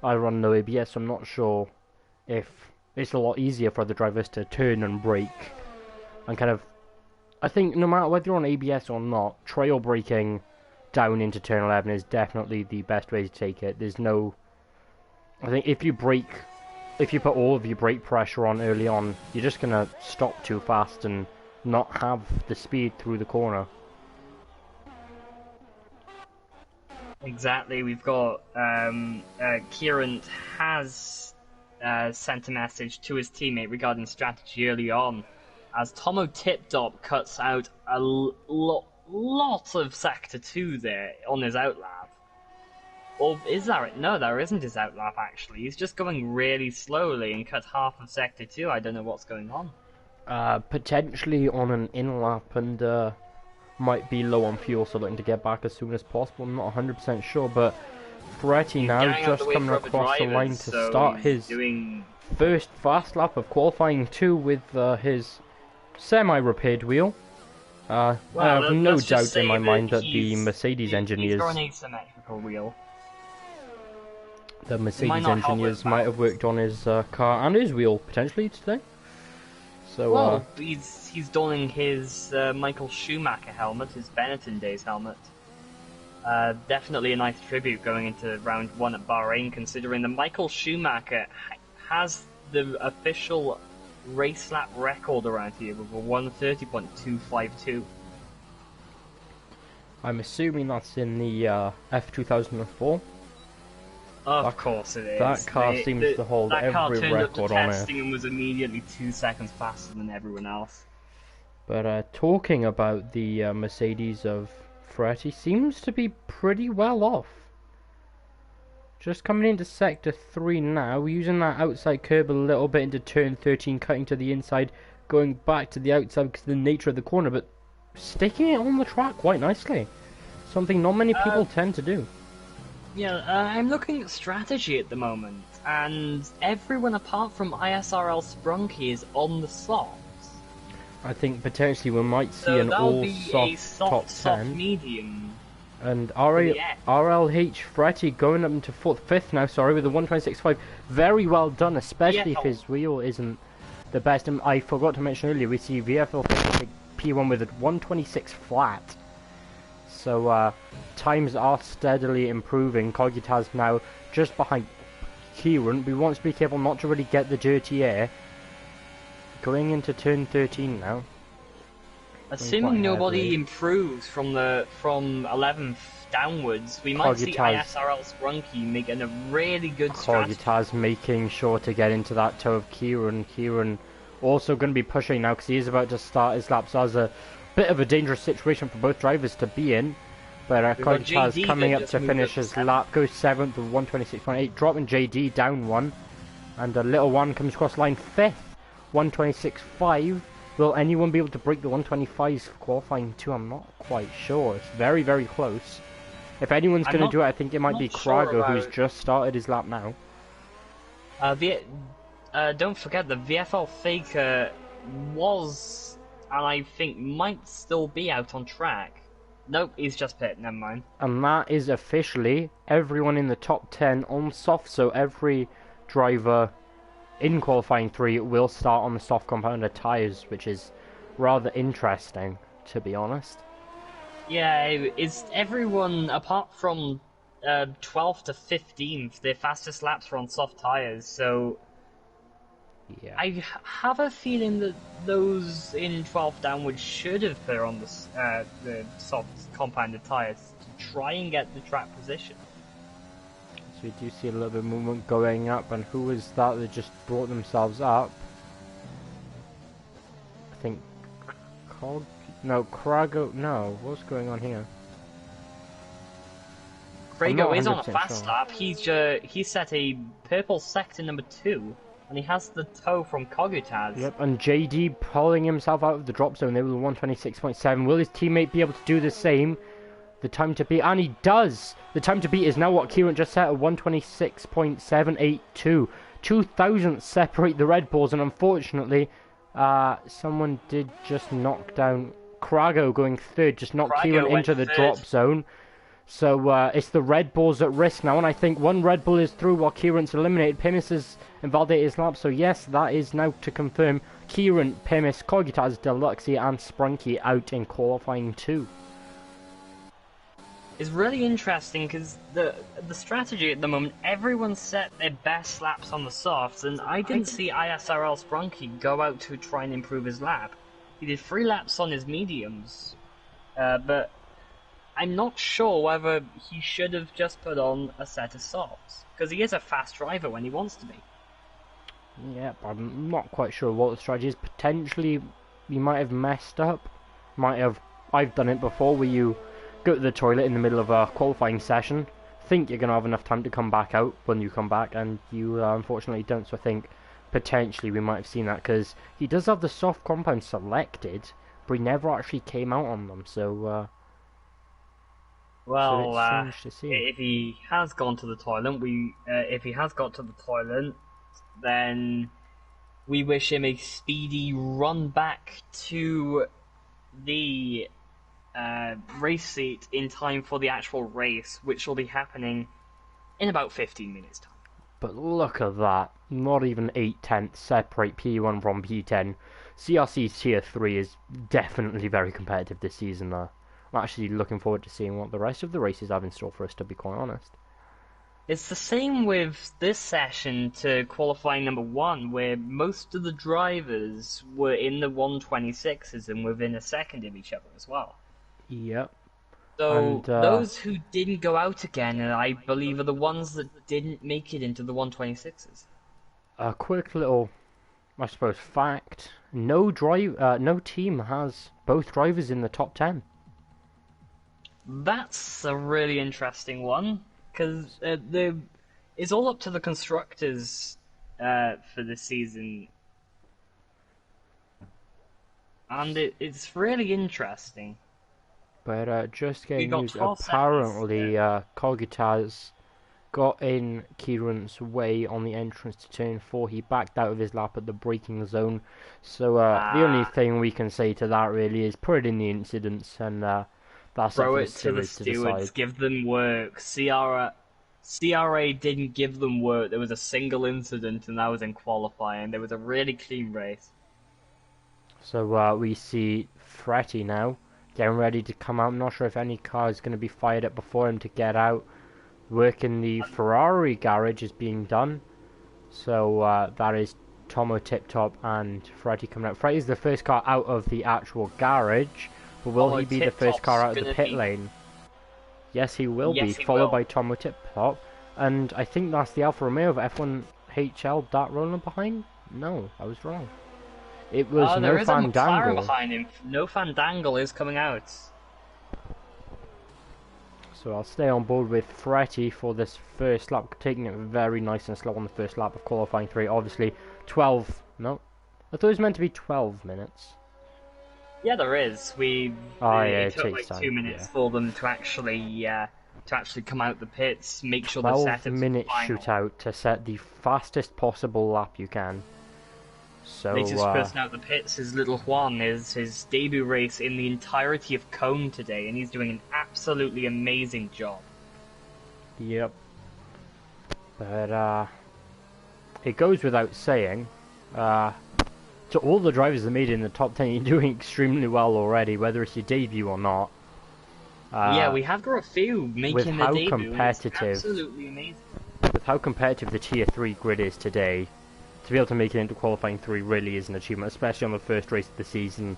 I run no ABS, so I'm not sure if it's a lot easier for the drivers to turn and brake and kind of... I think no matter whether you're on ABS or not, trail braking down into turn 11 is definitely the best way to take it. There's no... I think if you put all of your brake pressure on early on, you're just going to stop too fast and not have the speed through the corner. Exactly. We've got Kieran has sent a message to his teammate regarding strategy early on, as Tomo Tip-Top cuts out a lot of Sector 2 there on his outlap. Or is that it? No, there isn't his outlap actually. He's just going really slowly and cut half of Sector 2. I don't know what's going on. Potentially on an in-lap and might be low on fuel, so looking to get back as soon as possible. I'm not 100% sure, but Ferretti now just coming across the line to start his first fast lap of qualifying 2 with his semi-repaired wheel. I have no doubt in my mind that the Mercedes engineers... He's got an asymmetrical wheel. The Mercedes engineers might have worked on his car and his wheel, potentially, today. So, well, he's donning his Michael Schumacher helmet, his Benetton Days helmet. Definitely a nice tribute going into round 1 at Bahrain, considering that Michael Schumacher has the official race lap record around here with a 1:30.252. I'm assuming that's in the F2004. Of course it is. That car seems to hold every record on it. And was immediately 2 seconds faster than everyone else. But talking about the Mercedes of Ferretti, seems to be pretty well off. Just coming into Sector 3 now, using that outside curb a little bit into turn 13, cutting to the inside, going back to the outside because of the nature of the corner, but sticking it on the track quite nicely. Something not many people tend to do. Yeah, I'm looking at strategy at the moment, and everyone apart from ISRL Sprunky is on the softs. I think potentially we might see So an soft top 10. medium. And RLH Ferretti going up into 5th now, sorry, with a 126.5. Very well done, especially if his wheel isn't the best. And I forgot to mention earlier, we see VFL P1 with a 126 flat. So times are steadily improving. Cogitaz now just behind Kieran. We want to be careful not to really get the dirty air. Going into turn 13 now. Assuming nobody improves from 11th downwards, we might see ISRL Sprunky making a really good strategy. Cogitaz making sure to get into that toe of Kieran. Kieran also going to be pushing now because he is about to start his lap. So that's a bit of a dangerous situation for both drivers to be in. But Cogitaz coming up to finish his lap, goes 7th with 126.8, dropping JD down 1. And a little one comes across line 5th, 126.5. Will anyone be able to break the 125s for qualifying 2? I'm not quite sure. It's very, very close. If anyone's going to do it, I think it might be Krago, who's just started his lap now. Don't forget the VFL Faker was, and I think might still be out on track. Nope, he's just pit, never mind. And that is officially everyone in the top 10 on soft, so every driver in qualifying 3 will start on the soft compounder tyres, which is rather interesting, to be honest. Yeah, it's everyone apart from 12th to 15th, their fastest laps were on soft tyres, so yeah. I have a feeling that those in 12th downwards should have put on the soft compounded tyres to try and get the track position. So we do see a little bit of movement going up, and who was that that just brought themselves up? I think Krago, no, what's going on here? Krago is on a fast lap. He set a purple sector number 2, and he has the tow from Cogitaz. Yep, and JD pulling himself out of the drop zone there with a 126.7. Will his teammate be able to do the same? The time to beat, and he does! The time to beat is now what Kieran just set at 126.782. 2,000 separate the Red Bulls, and unfortunately, someone did just knock down Krago going 3rd, just knocked Kieran into the drop zone. So it's the Red Bulls at risk now, and I think one Red Bull is through while Kieran's eliminated. Pimis has invalidated his lap, so yes, that is now to confirm Kieran, Pimis, Cogitaz, Deluxie, and Sprunky out in qualifying 2. It's really interesting because the strategy at the moment, everyone set their best laps on the softs, and I didn't see ISRL Sprunky go out to try and improve his lap. He did 3 laps on his mediums, but I'm not sure whether he should have just put on a set of softs, because he is a fast driver when he wants to be. Yep, I'm not quite sure what the strategy is. Potentially, you might have messed up. Might have. I've done it before, where you go to the toilet in the middle of a qualifying session, think you're gonna have enough time to come back out when you come back, and you unfortunately don't. So I think potentially we might have seen that, because he does have the soft compound selected, but he never actually came out on them. So it's a bit Well, strange to see. if he has gone to the toilet, if he has got to the toilet, then we wish him a speedy run back to the race seat in time for the actual race, which will be happening in about 15 minutes' time. But look at that. Not even 8/10 separate P1 from P10. CRC's Tier 3 is definitely very competitive this season. I'm actually looking forward to seeing what the rest of the races have in store for us, to be quite honest. It's the same with this session to qualifying number 1, where most of the drivers were in the 126s and within a second of each other as well. Yep. So And, those who didn't go out again, I believe, are the ones that didn't make it into the 126s. A quick little, I suppose, fact. No team has both drivers in the top 10. That's a really interesting one, because it's all up to the constructors for this season, and it's really interesting. But just We getting got news, 12 apparently Kogita's got in Kieran's way on the entrance to turn 4. He backed out of his lap at the braking zone. So the only thing we can say to that really is put it in the incidents, and that's up Throw for the it to the stewards to stewards, decide. give them work. CRA didn't give them work. There was a single incident, and that was in qualifying. There was a really clean race. So we see Fretty now getting ready to come out. I'm not sure if any car is going to be fired up before him to get out. Work in the Ferrari garage is being done. So that is Tomo Tip Top and Fretty coming out. Fretty's the first car out of the actual garage, but will Tomo he be the Tip first Top's car out of the gonna pit be- lane? Yes, he will Yes, be, he followed will. by Tomo Tip Top. And I think that's the Alfa Romeo of F1 HL that rolling behind? No, I was wrong. It was Oh, there No is a McLaren Fandangle. behind him. No Fandangle is coming out. So I'll stay on board with Fretty for this first lap, taking it very nice and slow on the first lap of qualifying 3. Obviously, 12. No, I thought it was meant to be 12 minutes. Yeah, there is. Oh, yeah, It it took takes like time, 2 minutes yeah. for them to actually come out the pits, make sure the 12 setups minute were final. shootout to set the fastest possible lap you can. So, Latest person out the pits is Little Juan. Is his debut race in the entirety of Cone today, and he's doing an absolutely amazing job. yep. But, it goes without saying, to all the drivers that made it in the top 10, you're doing extremely well already, whether it's your debut or not. Yeah, we have got a few making their how debut. competitive- And it's absolutely amazing. With how competitive the Tier 3 grid is today, to be able to make it into qualifying 3 really is an achievement, especially on the first race of the season.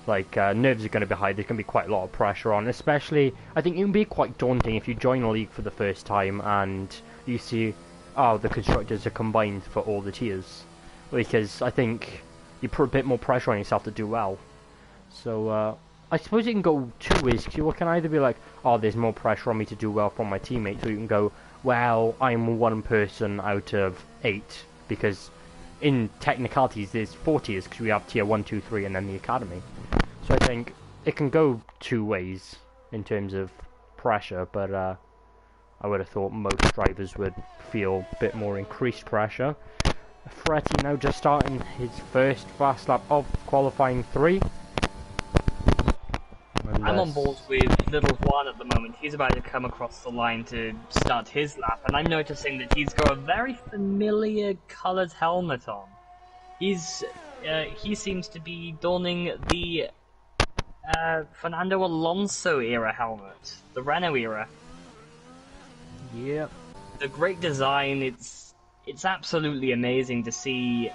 Like, nerves are going to be high, there's going to be quite a lot of pressure on, especially, I think it can be quite daunting if you join a league for the first time and you see, oh, the constructors are combined for all the tiers. Because I think you put a bit more pressure on yourself to do well. So, I suppose it can go two ways, because you can either be like, oh, there's more pressure on me to do well from my teammates, or you can go, well, I'm one person out of 8, because in technicalities there's 4 tiers, because we have tier 1, 2, 3, and then the academy. So I think it can go two ways in terms of pressure, but I would have thought most drivers would feel a bit more increased pressure. Fretty now just starting his first fast lap of qualifying 3. I'm on board with Little Juan at the moment. He's about to come across the line to start his lap, and I'm noticing that he's got a very familiar coloured helmet on. He seems to be donning the Fernando Alonso era helmet, the Renault era. Yep. The great design. It's absolutely amazing to see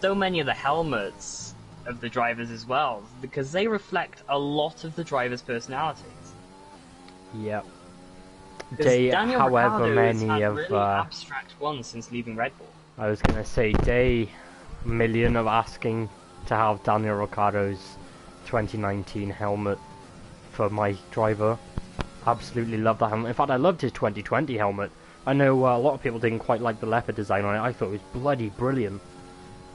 so many of the helmets of the drivers as well, because they reflect a lot of the drivers' personalities. Yep. Because Day Daniel however Ricciardo has many had of, really abstract ones since leaving Red Bull. I was gonna say day million of asking to have Daniel Ricciardo's 2019 helmet for my driver. Absolutely love that helmet. In fact, I loved his 2020 helmet. I know a lot of people didn't quite like the leopard design on it. I thought it was bloody brilliant.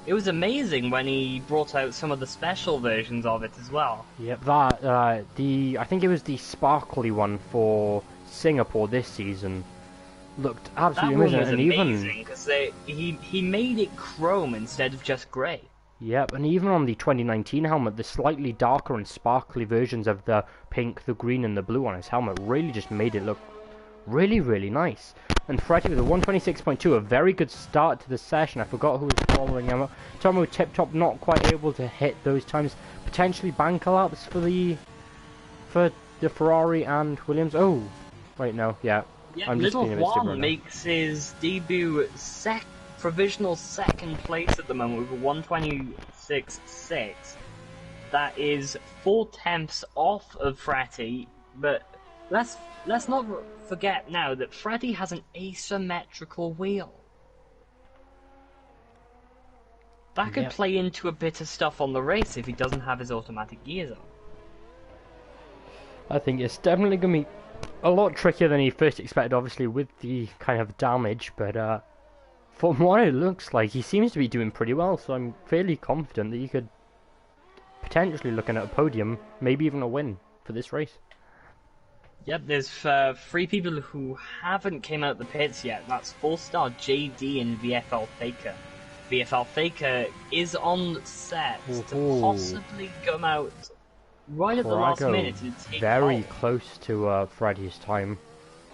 It was amazing when he brought out some of the special versions of it as well. Yep, that I think it was the sparkly one for Singapore this season. Looked That absolutely one amazing, was and amazing because he made it chrome instead of just grey. yep, and even on the 2019 helmet, the slightly darker and sparkly versions of the pink, the green, and the blue on his helmet really just made it look really, really nice. And Freddie with a 126.2, a very good start to the session. I forgot who was following him up. Tomo Tip Top not quite able to hit those times. Potentially bank laps for the Ferrari and Williams. Oh, wait, no, yeah. Yeah, I'm just little being a bit stupid Juan right now. makes his debut provisional second place at the moment with a 126.6. That is 4/10 off of Fretty, but let's not forget now that Fretty has an asymmetrical wheel. That could Yep. play into a bit of stuff on the race if he doesn't have his automatic gears on. I think it's definitely going to be a lot trickier than he first expected, obviously, with the kind of damage, but from what it looks like, he seems to be doing pretty well, so I'm fairly confident that he could potentially looking at a podium, maybe even a win for this race. Yep, there's 3 people who haven't came out the pits yet. That's 4-star JD and VFL Faker. VFL Faker is on set to possibly come out right at the last minute and take very pole. close to Freddy's time.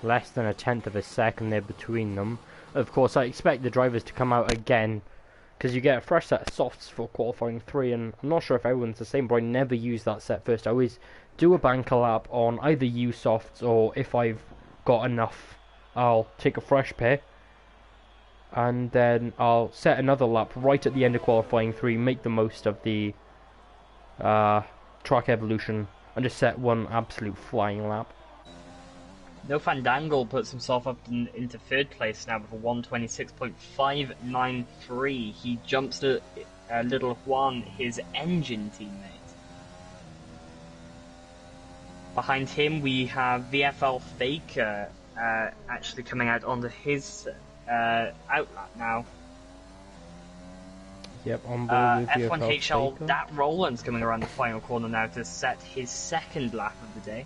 Less than a tenth of a second there between them. Of course, I expect the drivers to come out again, because you get a fresh set of softs for qualifying 3, and I'm not sure if everyone's the same, but I never use that set first. I always do a banker lap on either U softs, or if I've got enough, I'll take a fresh pair, and then I'll set another lap right at the end of qualifying 3, make the most of the track evolution, and just set one absolute flying lap. No Fandangle puts himself up into 3rd place now with a 126.593. He jumps to Little Juan, his engine teammate. Behind him we have VFL Faker actually coming out onto his outlap now. Yep, on board with F1HL, Faker. Dat Roland's coming around the final corner now to set his 2nd lap of the day.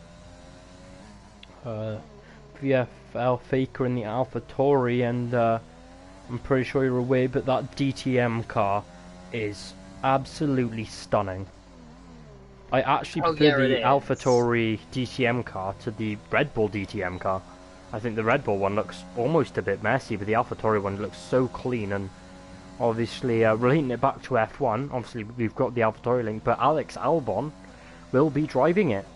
VFL Faker in the AlphaTauri, and I'm pretty sure you're aware, but that DTM car is absolutely stunning. I actually prefer the AlphaTauri DTM car to the Red Bull DTM car. I think the Red Bull one looks almost a bit messy, but the AlphaTauri one looks so clean. And obviously, relating it back to F1, obviously we've got the AlphaTauri link, but Alex Albon will be driving it.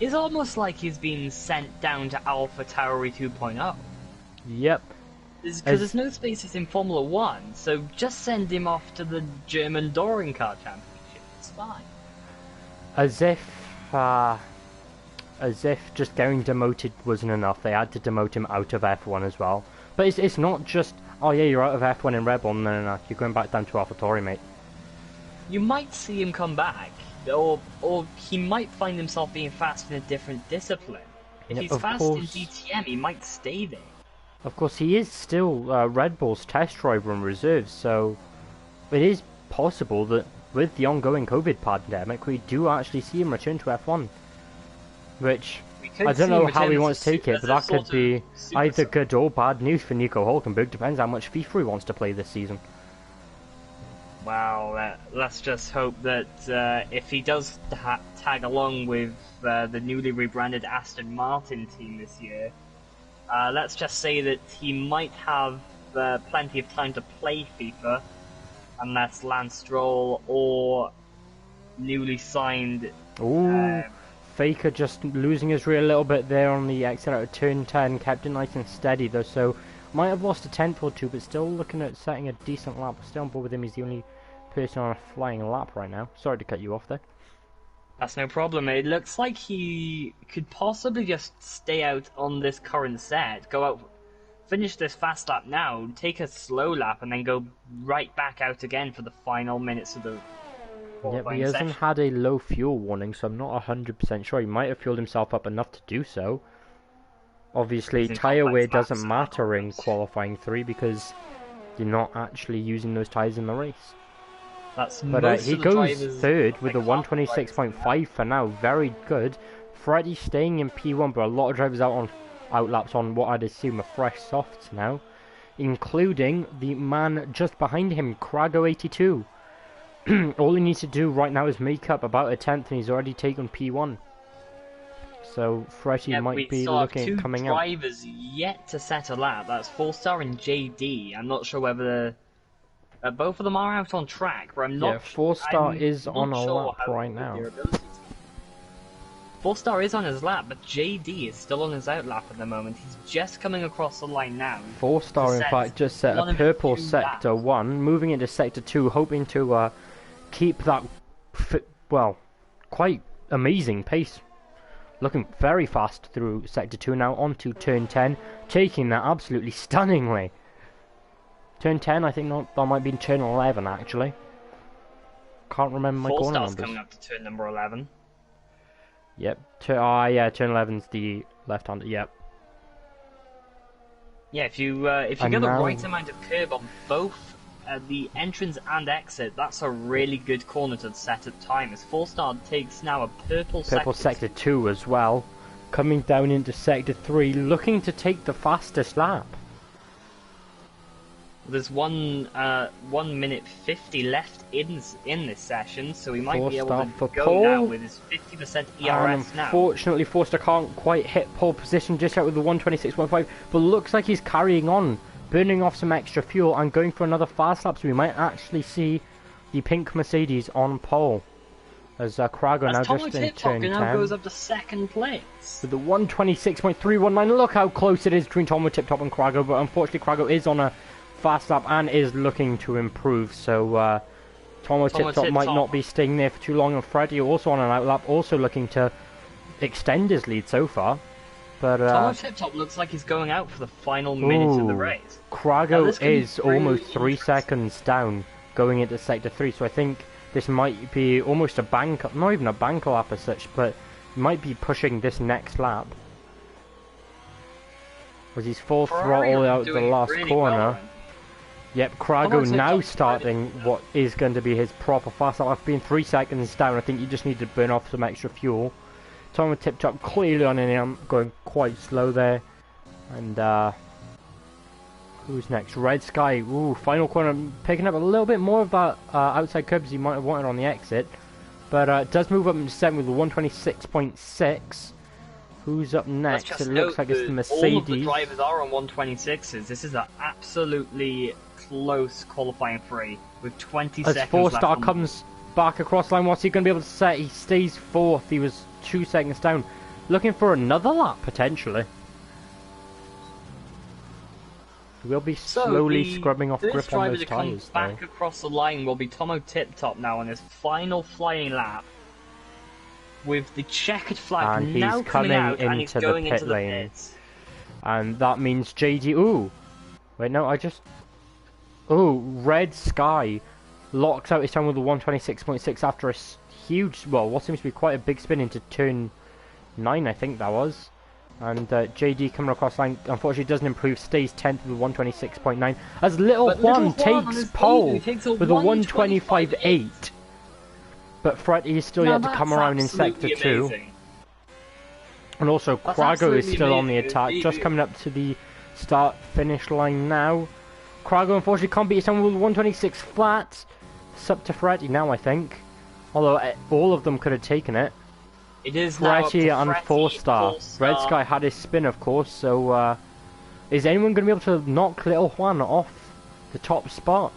It's almost like he's been sent down to AlphaTauri 2.0. Yep. Because there's no spaces in Formula 1, so just send him off to the German Touring Car Championship. It's fine. As if just getting demoted wasn't enough, they had to demote him out of F1 as well. But it's not just, oh yeah, you're out of F1 in Red Bull, no, you're going back down to AlphaTauri, mate. You might see him come back, or he might find himself being fast in a different discipline. If he's fast in DTM, he might stay there. Of course, he is still Red Bull's test driver in reserve, so it is possible that with the ongoing COVID pandemic, we do actually see him return to F1. Which, I don't know how he wants to take it, but that could be either good or bad news for Nico Hulkenberg. Depends how much FIFA he wants to play this season. Well, let's just hope that if he does tag along with the newly rebranded Aston Martin team this year, let's just say that he might have plenty of time to play FIFA, unless Lance Stroll or newly signed... Ooh, Faker just losing his rear a little bit there on the exit out of turn 10, kept it nice and steady though, so might have lost a tenth or two, but still looking at setting a decent lap. Still on board with him, he's the only person on a flying lap right now. Sorry to cut you off there. That's no problem. It looks like he could possibly just stay out on this current set, go out, finish this fast lap now, take a slow lap, and then go right back out again for the final minutes of the Yep, he qualifying hasn't session. had a low fuel warning, so I'm not 100% sure. He might have fueled himself up enough to do so. Obviously, Using tyre complex wear doesn't maps and matter in algorithms. qualifying 3 because you're not actually using those tyres in the race. That's But most he of the goes drivers, third with like the half the drivers in that. 126.5 for now. Very good. Freddy staying in P1, but a lot of drivers out laps on what I'd assume are fresh softs now, including the man just behind him, Crago82. All he needs to do right now is make up about a tenth, and he's already taken P1. So Freddy Yeah, might we be still have looking two at coming out. drivers yet to set a lap. That's 4-star and JD. I'm not sure whether both of them are out on track, but Yeah, 4-star I'm is on not a sure lap how right good now. their abilities are. 4-star is on his lap, but JD is still on his out lap at the moment. He's just coming across the line now. 4-star, in fact, just set a one of his purple two sector laps. 1, moving into sector 2, hoping to keep that, well, quite amazing pace. Looking very fast through sector 2 now, onto turn 10, taking that absolutely stunningly. Turn 10, I think that might be turn 11 actually. Can't remember my corner 4-star's numbers. coming up to turn number 11. Yep, yeah, turn 11's the left-hander, yep. Yeah, if you get the right amount of curb on both the entrance and exit, that's a really good corner to set at time. As 4-star takes now a purple sector 2 as well, coming down into sector 3, looking to take the fastest lap. There's 1 minute 50 left in this session, so he might be able to go pole. now with his 50% ERS now. Unfortunately, Forster can't quite hit pole position just yet with the 126.5, but looks like he's carrying on, burning off some extra fuel and going for another fast lap, so we might actually see the pink Mercedes on pole. As Crago now just in turn 10. Now goes up to second place. With the 126.319, look how close it is between Tomo Tip Top and Crago, but unfortunately Crago is on a fast lap and is looking to improve, so Tomo Tip Top might not be staying there for too long, and Freddy also on an out lap, also looking to extend his lead so far. But Tomo Tip Top looks like he's going out for the final minute of the race. Crago is almost 3 seconds down going into sector 3, so I think this might be almost a bank, not even a bank lap as such, but might be pushing this next lap. As he's full throttle out the last corner. Well. Yep, Crago now starting what is going to be his proper fast lap. After being 3 seconds down, I think you just need to burn off some extra fuel. Tom with Tip Top clearly on in, going quite slow there. And who's next? Red Sky. Ooh, final corner, picking up a little bit more of that outside curb as he might have wanted on the exit. But does move up into 7 with the 126.6. Who's up next? It looks like it's the Mercedes. All of the drivers are on 126s. This is an absolutely close qualifying free with 20 seconds left. As 4-star comes back across the line, what's he going to be able to set? He stays 4th. He was 2 seconds down. Looking for another lap, potentially. We'll be slowly scrubbing off grip on those tyres. Back across the line will be Tomo Tip Top now on his final flying lap. With the checkered flag and now he's coming out, into and he's going the pit into the lane. pits. And that means JD. Ooh, wait, no, Ooh, Red Sky locks out his time with the 126.6 after a huge, well, what seems to be quite a big spin into turn 9, I think that was. And JD coming across the line, unfortunately doesn't improve, stays 10th with the 126.9. As Little Juan takes pole with a 125.8. But Freddy is still yet to come around in sector 2. And also Crago is still on the attack, just coming up to the start-finish line now. Crago unfortunately can't beat his time with 126 flat. It's up to Freddy now, I think. Although all of them could have taken it. It is Freddy and 4-star. Red Sky had his spin, of course, so is anyone going to be able to knock Little Juan off the top spot?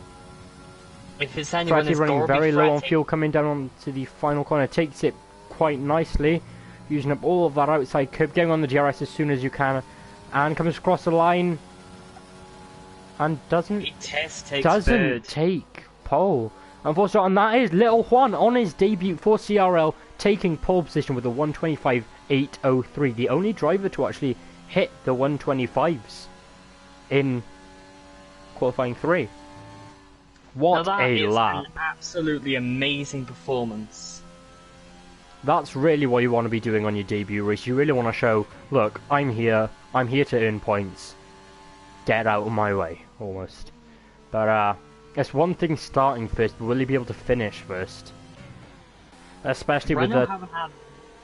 If it's anyone, Freddy running very low on fuel, coming down onto the final corner, takes it quite nicely, using up all of that outside curb, getting on the DRS as soon as you can, and comes across the line, and doesn't take pole. Unfortunately, and that is Little Juan on his debut for CRL, taking pole position with a 125.803. The only driver to actually hit the 125s in qualifying 3. What now that a is lap. an absolutely amazing performance. That's really what you want to be doing on your debut race. You really want to show, look, I'm here to earn points. Get out of my way, almost. But it's one thing starting first, but will he be able to finish first? Especially with Renault the... haven't had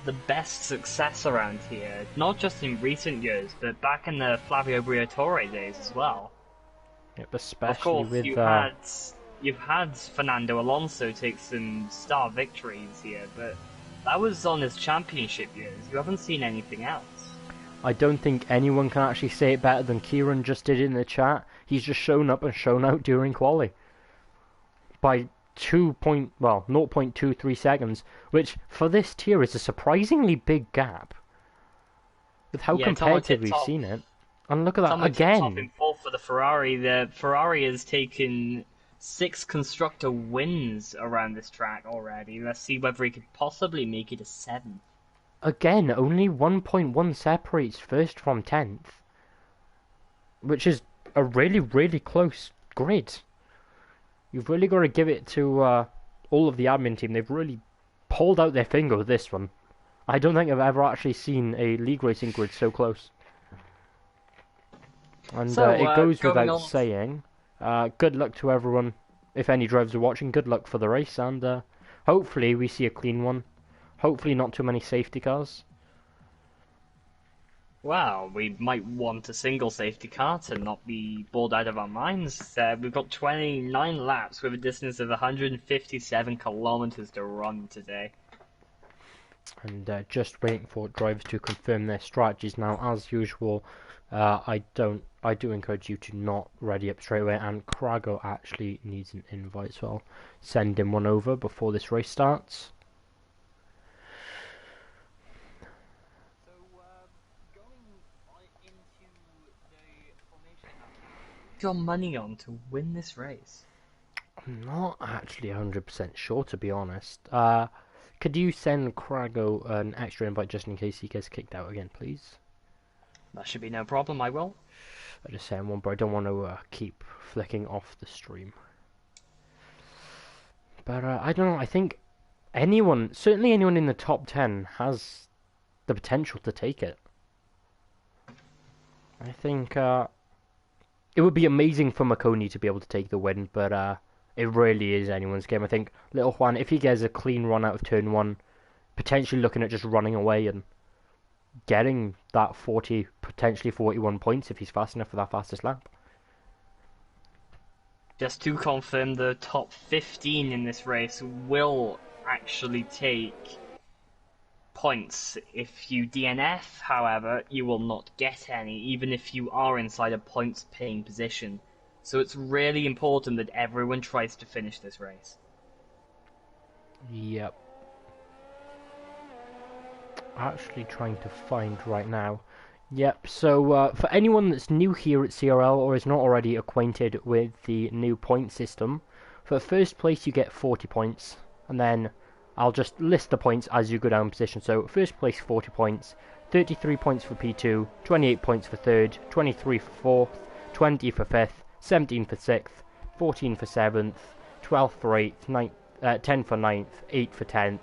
the best success around here, not just in recent years, but back in the Flavio Briatore days as well. Yep, Of especially course, with... you've had Fernando Alonso take some star victories here, but that was on his championship years. You haven't seen anything else. I don't think anyone can actually say it better than Kieran just did in the chat. He's just shown up and shown out during quali. By 0.23 seconds, which for this tier is a surprisingly big gap. With how competitive we've seen it. And look at that, again! Top in fourth for the Ferrari. The Ferrari has taken 6 constructor wins around this track already. Let's see whether he could possibly make it a 7th. Again, only 1.1 separates first from 10th. Which is a really, really close grid. You've really got to give it to all of the admin team. They've really pulled out their finger with this one. I don't think I've ever actually seen a league racing grid so close. And it goes without saying, good luck to everyone. If any drivers are watching, good luck for the race. And hopefully we see a clean one. Hopefully not too many safety cars. Well, we might want a single safety car to not be bored out of our minds. We've got 29 laps with a distance of 157 kilometers to run today. And just waiting for drivers to confirm their strategies now. As usual, I do encourage you to not ready up straight away. And Crago actually needs an invite, so I'll send him one over before this race starts. Your money on to win this race? I'm not actually 100% sure, to be honest. Could you send Crago an extra invite just in case he gets kicked out again, please? That should be no problem, I will. I just sent one, but I don't want to keep flicking off the stream. But I don't know, I think certainly anyone in the top 10 has the potential to take it. I think it would be amazing for Marconi to be able to take the win, but it really is anyone's game. I think Little Juan, if he gets a clean run out of turn 1, potentially looking at just running away and getting that 40, potentially 41 points if he's fast enough for that fastest lap. Just to confirm, the top 15 in this race will actually take points. If you DNF, however, you will not get any, even if you are inside a points-paying position. So it's really important that everyone tries to finish this race. Yep. Actually trying to find right now. Yep, so for anyone that's new here at CRL or is not already acquainted with the new point system, for first place you get 40 points, and then I'll just list the points as you go down position. So first place 40 points, 33 points for P2, 28 points for third, 23 for fourth, 20 for fifth, 17 for sixth, 14 for seventh, 12 for eighth, 10 for ninth, 8 for 10th,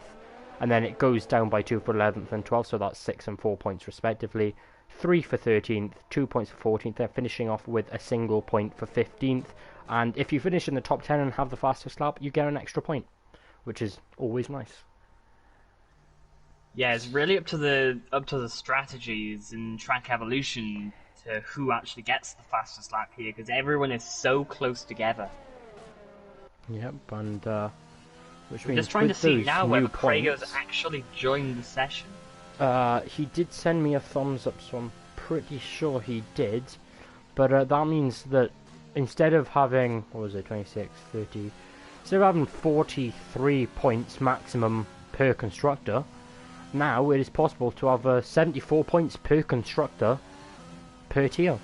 and then it goes down by 2 for 11th and 12th, so that's 6 and 4 points respectively, 3 for 13th, 2 points for 14th, then finishing off with a single point for 15th, and if you finish in the top 10 and have the fastest lap, you get an extra point, which is always nice. Yeah, it's really up to the strategies in track evolution to who actually gets the fastest lap here, because everyone is so close together. Yep, and which We're means just trying to see now whether Crago's Crago's actually joined the session. He did send me a thumbs up, so I'm pretty sure he did. But that means that instead of having, what was it, 26, 30, instead of having 43 points maximum per constructor, now it is possible to have 74 points per constructor per tier.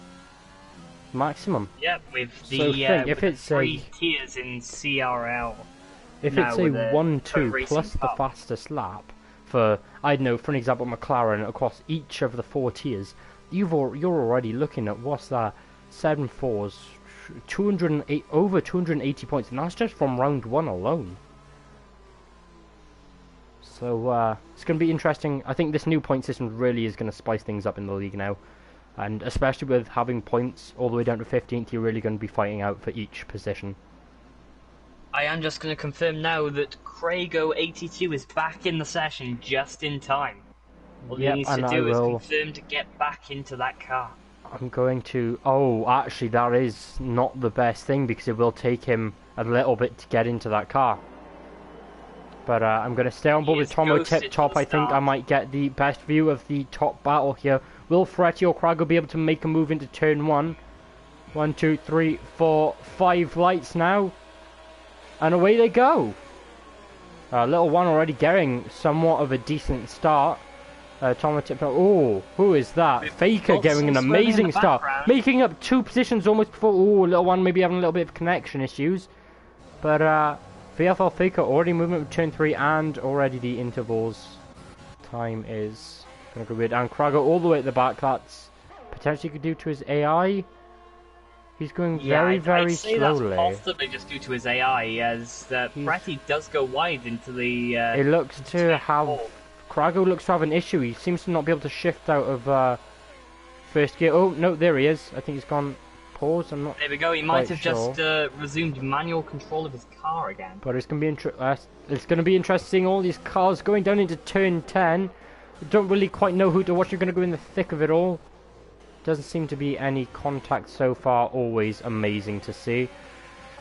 Maximum. Yep, with the, So think, if with the it's 3 tiers in CRL. If now it's a with the 1-2 Racing plus the Cup. fastest lap, for, I don't know, for an example, McLaren across each of the 4 tiers, you're already looking at, what's that, 7 4s, 208, over 280 points, and that's just from round 1 alone. So it's going to be interesting. I think this new point system really is going to spice things up in the league now. And especially with having points all the way down to 15th, you're really going to be fighting out for each position. I am just going to confirm now that Craigo82 is back in the session just in time. All he needs to do is confirm to get back into that car. I'm going to... Oh, actually, that is not the best thing because it will take him a little bit to get into that car. But I'm going to stay on board with Tomo Tip Top. I think I might get the best view of the top battle here. Will Ferretti or Craigo be able to make a move into turn 1? 1, 2, 3, 4, 5 lights now. And away they go. Little one already getting somewhat of a decent start. Tomo Tip Top. Oh, who is that? Faker getting an amazing start. Making up 2 positions almost before. Oh, little one maybe having a little bit of connection issues. But VFL Faker already moving up to turn 3 and already the intervals time is going to go weird. And Craigo all the way at the back. That's potentially due to his AI. He's going very slowly. That's possibly just due to his AI, as Ferretti does go wide into the... it looks to have... Craigo looks to have an issue. He seems to not be able to shift out of first gear. Oh, no, there he is. I think he's gone... Pause. I'm not. There we go. He might have just resumed manual control of his car again. But it's going to be interesting. All these cars going down into turn 10. I don't really quite know who to watch. You're going to go in the thick of it all. Doesn't seem to be any contact so far. Always amazing to see.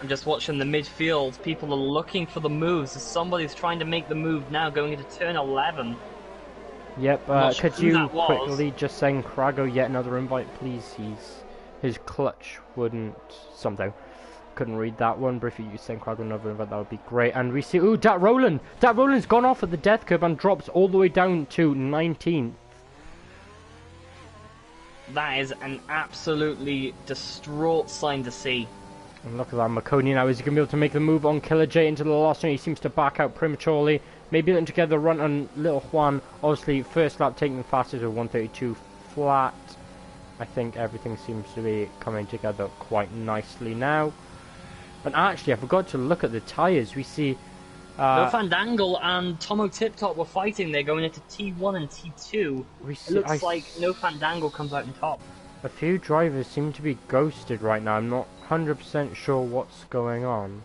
I'm just watching the midfield. People are looking for the moves. Somebody's trying to make the move now, going into turn 11. Yep. Could you quickly just send Craigo yet another invite, please? His clutch wouldn't somehow couldn't read that one, but if you send Craigo another invite, that would be great. And we see, ooh, Dat Roland's gone off at the death curve and drops all the way down to 19th. That is an absolutely distraught sign to see. And look at that, Marconi now, is he going to be able to make the move on Killer J into the last one? He seems to back out prematurely. Maybe letting together run on Little Juan. Obviously, first lap taking the fastest of 132 flat. I think everything seems to be coming together quite nicely now. And actually, I forgot to look at the tyres. We see... No Fandangle and Tomo Tip Top were fighting. They're going into T1 and T2. It looks like No Fandangle comes out on top. A few drivers seem to be ghosted right now. I'm not 100% sure what's going on.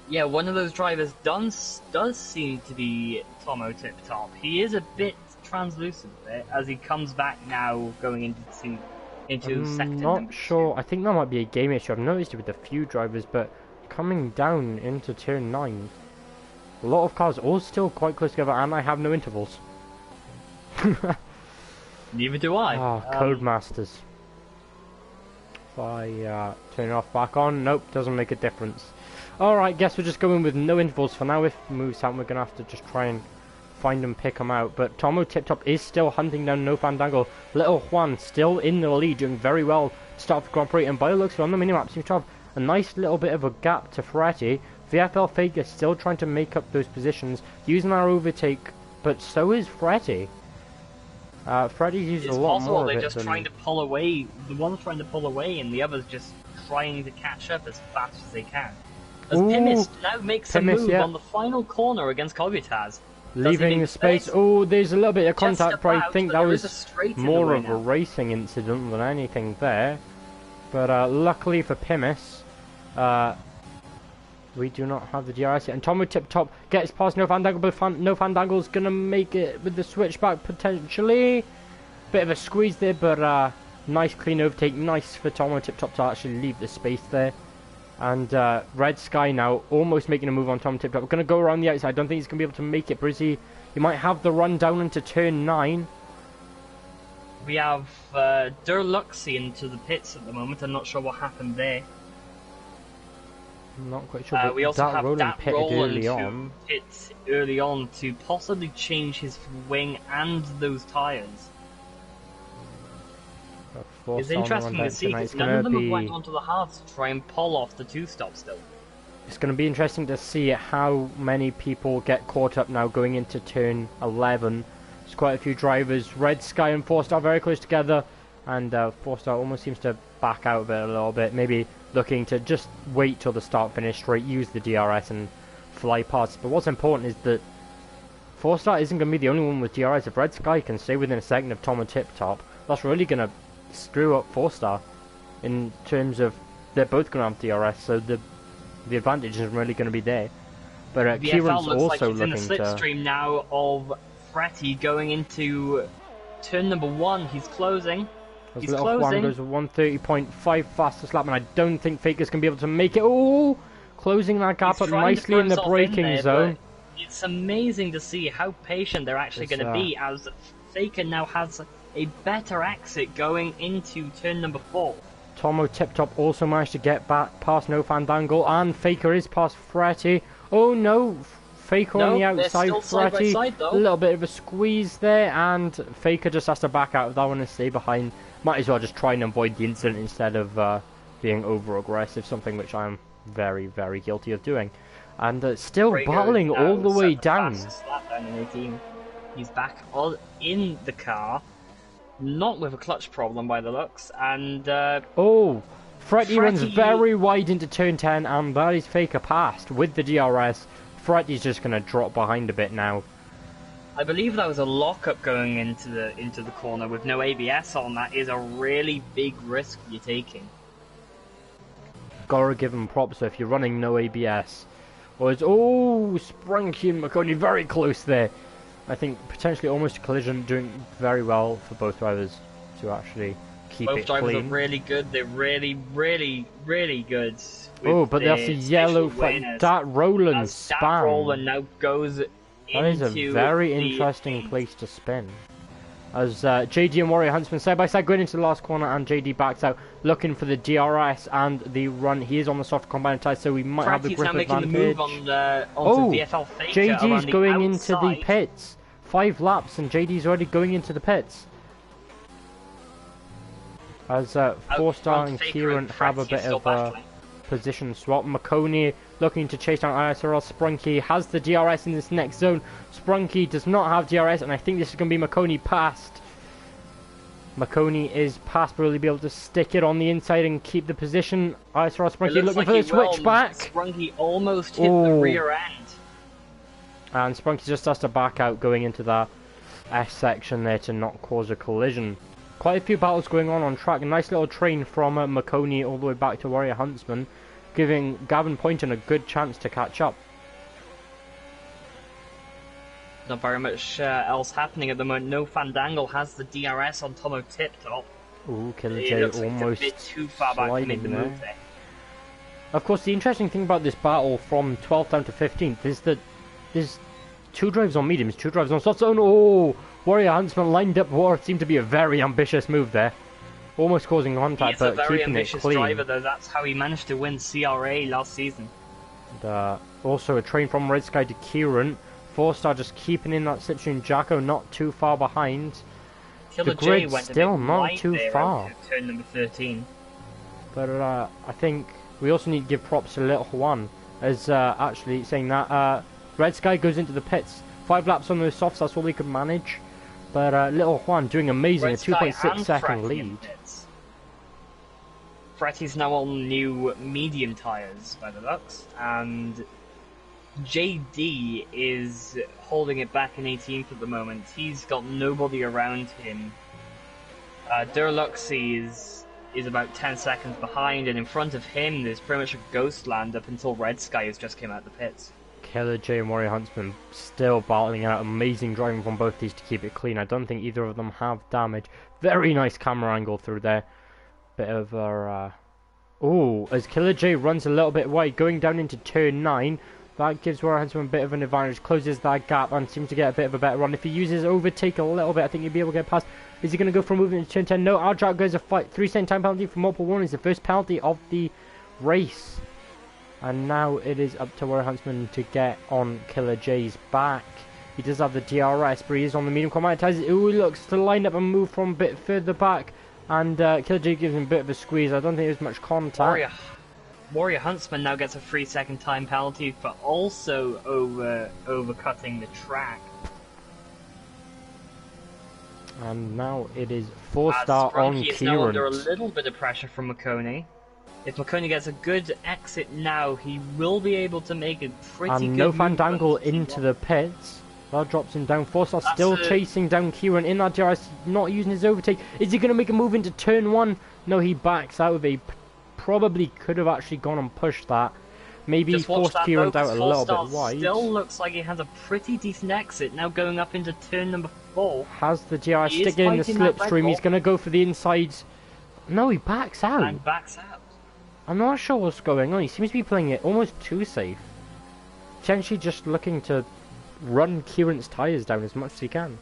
Yeah, one of those drivers does seem to be Tomo Tip Top. He is a bit translucent bit as he comes back now going into second. I'm not sure. I think that might be a game issue. I've noticed it with a few drivers, but coming down into turn 9, a lot of cars all still quite close together, and I have no intervals. Neither do I. Codemasters. If I turn it off back on, nope, doesn't make a difference. Alright, guess we're just going with no intervals for now. If moves happen, we're going to have to just try and find them, pick them out. But Tomo Tip Top is still hunting down No Fandango. Little Juan still in the lead, doing very well to start the Grand Prix. And by the looks on the minimap, seems to have a nice little bit of a gap to Ferretti. VFL Faker still trying to make up those positions, using our overtake, but so is Ferretti. Ferretti's used a lot more of it. They're just trying to pull away. The one's trying to pull away, and the other's just trying to catch up as fast as they can. As Pimis now makes a move on the final corner against Kovitas. Leaving the space. Oh, there's a little bit of contact, but I think that was more of a racing incident than anything there. But luckily for Pimis, we do not have the DRS yet. And Tomo Tip Top gets past No Fandangle, but No Fandangle's going to make it with the switchback potentially. Bit of a squeeze there, but nice clean overtake. Nice for Tomo Tip Top to actually leave the space there. And Red Sky now almost making a move on Tomo Tip Top. We're going to go around the outside. I don't think he's going to be able to make it, Brizzy. He might have the run down into turn 9. We have Durluxy into the pits at the moment. I'm not sure what happened there. I'm not quite sure. But we also have Roland pitted early on. Pit early on to possibly change his wing and those tyres. It's interesting to see because none of them have went onto the halves to try and pull off the 2-stop still. It's going to be interesting to see how many people get caught up now going into turn 11. There's quite a few drivers. Red Sky and 4-star very close together, and 4-star almost seems to back out of it a little bit, maybe looking to just wait till the start finish straight, use the DRS and fly past. But what's important is that 4-star isn't going to be the only one with DRS. If Red Sky can stay within a second of Tom and Tip Top, that's really going to screw up 4-star in terms of they're both going to have DRS, so the advantage isn't really going to be there. But Kieran's looks also like he's looking in the slipstream now of Fretty going into turn number 1. He's closing. He's closing. Juan goes 130.5 fastest lap, and I don't think Faker's going to be able to make it. Oh, closing that gap up nicely in the braking zone. It's amazing to see how patient they're actually going to be, as Faker now has a better exit going into turn number 4. Tomo Tip Top also managed to get back past No Fandangle, and Faker is past Fretty. Oh no, Faker on the outside, Fretty. A little bit of a squeeze there, and Faker just has to back out of that one and stay behind. Might as well just try and avoid the incident instead of being over-aggressive, something which I'm very, very guilty of doing. And still battling all the way down. He's back in the car, not with a clutch problem by the looks, and oh, Fretty runs very wide into turn 10, and that is Faker past with the DRS. Fretty's just going to drop behind a bit now. I believe that was a lockup going into the corner with no ABS on. That is a really big risk you're taking. Gotta give him props. So if you're running no ABS, or it's Sprunky and McConey very close there. I think potentially almost a collision, doing very well for both drivers to actually keep it clean. Both drivers are really good. They're really, really, really good. Oh, but that's a yellow flag. That Roland spam. That Roland now goes. That is a very interesting place to spin. As JD and Warrior Huntsman side by side going into the last corner, and JD backs out looking for the DRS and the run. He is on the soft combiner tyre, so we might have the grip advantage. The move on onto VFL Faker JD's going into outside. the pits. 5 laps and JD's already going into the pits. As 4-star and Kieran have a bit of a position swap. McConey looking to chase down ISRL. Sprunky has the DRS in this next zone. Sprunky does not have DRS, and I think this is going to be McConey past. McConey is past, but will he be able to stick it on the inside and keep the position? ISRL Sprunky looking for the switchback. Sprunky almost hit the rear end. And Sprunky just has to back out going into that S section there to not cause a collision. Quite a few battles going on track. A nice little train from McConey all the way back to Warrior Huntsman, giving Gavin Poynton a good chance to catch up. Not very much else happening at the moment. No Fandangle has the DRS on Tomo Tip Top. Ooh, Killer J almost a bit too far back to make the move there. Of course, the interesting thing about this battle from 12th down to 15th is that there's 2 drives on mediums, 2 drives on soft zone. Oh, Warrior Huntsman lined up what seemed to be a very ambitious move there. Almost causing contact, but keeping it clean. He's a very ambitious driver, though. That's how he managed to win CRA last season. And, also a train from Red Sky to Kieran. 4-star just keeping in that slipstream. Jacko not too far behind. Killer the grid went still not too far. Turn number 13. But I think we also need to give props to Little Juan, as actually saying that Red Sky goes into the pits. 5 laps on those softs, that's all he could manage. But Little Juan doing amazing, a 2.6 second lead. Fretty's now on new medium tyres by the looks, and JD is holding it back in 18th at the moment. He's got nobody around him. Durluxy is about 10 seconds behind, and in front of him there's pretty much a ghost land up until Red Sky has just came out the pits. Killer J and Warrior Huntsman still battling out. Amazing driving from both these to keep it clean. I don't think either of them have damage. Very nice camera angle through there. Bit of a... Oh, as Killer J runs a little bit wide, going down into turn 9. That gives Warrior Huntsman a bit of an advantage. Closes that gap and seems to get a bit of a better run. If he uses overtake a little bit, I think he'll be able to get past. Is he going to go for a movement into turn 10? No, Arjak goes a 3-second time penalty for multiple warnings. The first penalty of the race. And now it is up to Warrior Huntsman to get on Killer J's back. He does have the DRS, but he is on the medium combat tires. Ooh, he looks to line up and move from a bit further back. And Killer J gives him a bit of a squeeze. I don't think there's much contact. Warrior Huntsman now gets a 3-second time penalty for also overcutting the track. And now it is 4-star on Sprunky is now under a Kieran. little bit of pressure from McConey. If McConey gets a good exit now, he will be able to make a pretty And good no move Fandangle onto into T1. the pits. That drops him down. 4-star That's still a- chasing down Kieran in that DRS, not using his overtake. Is he going to make a move into turn 1? No, he backs out of a... Probably could have actually gone and pushed that. Maybe Just watch forced that Kieran though, out a 'cause little Four-star bit wide. still looks like he has a pretty decent exit now going up into turn number 4. Has the DRS He is sticking in the fighting that red slipstream. He's ball. going to go for the insides. No, he backs out. And backs out. I'm not sure what's going on. He seems to be playing it almost too safe. Potentially just looking to run Kieran's tyres down as much as he can.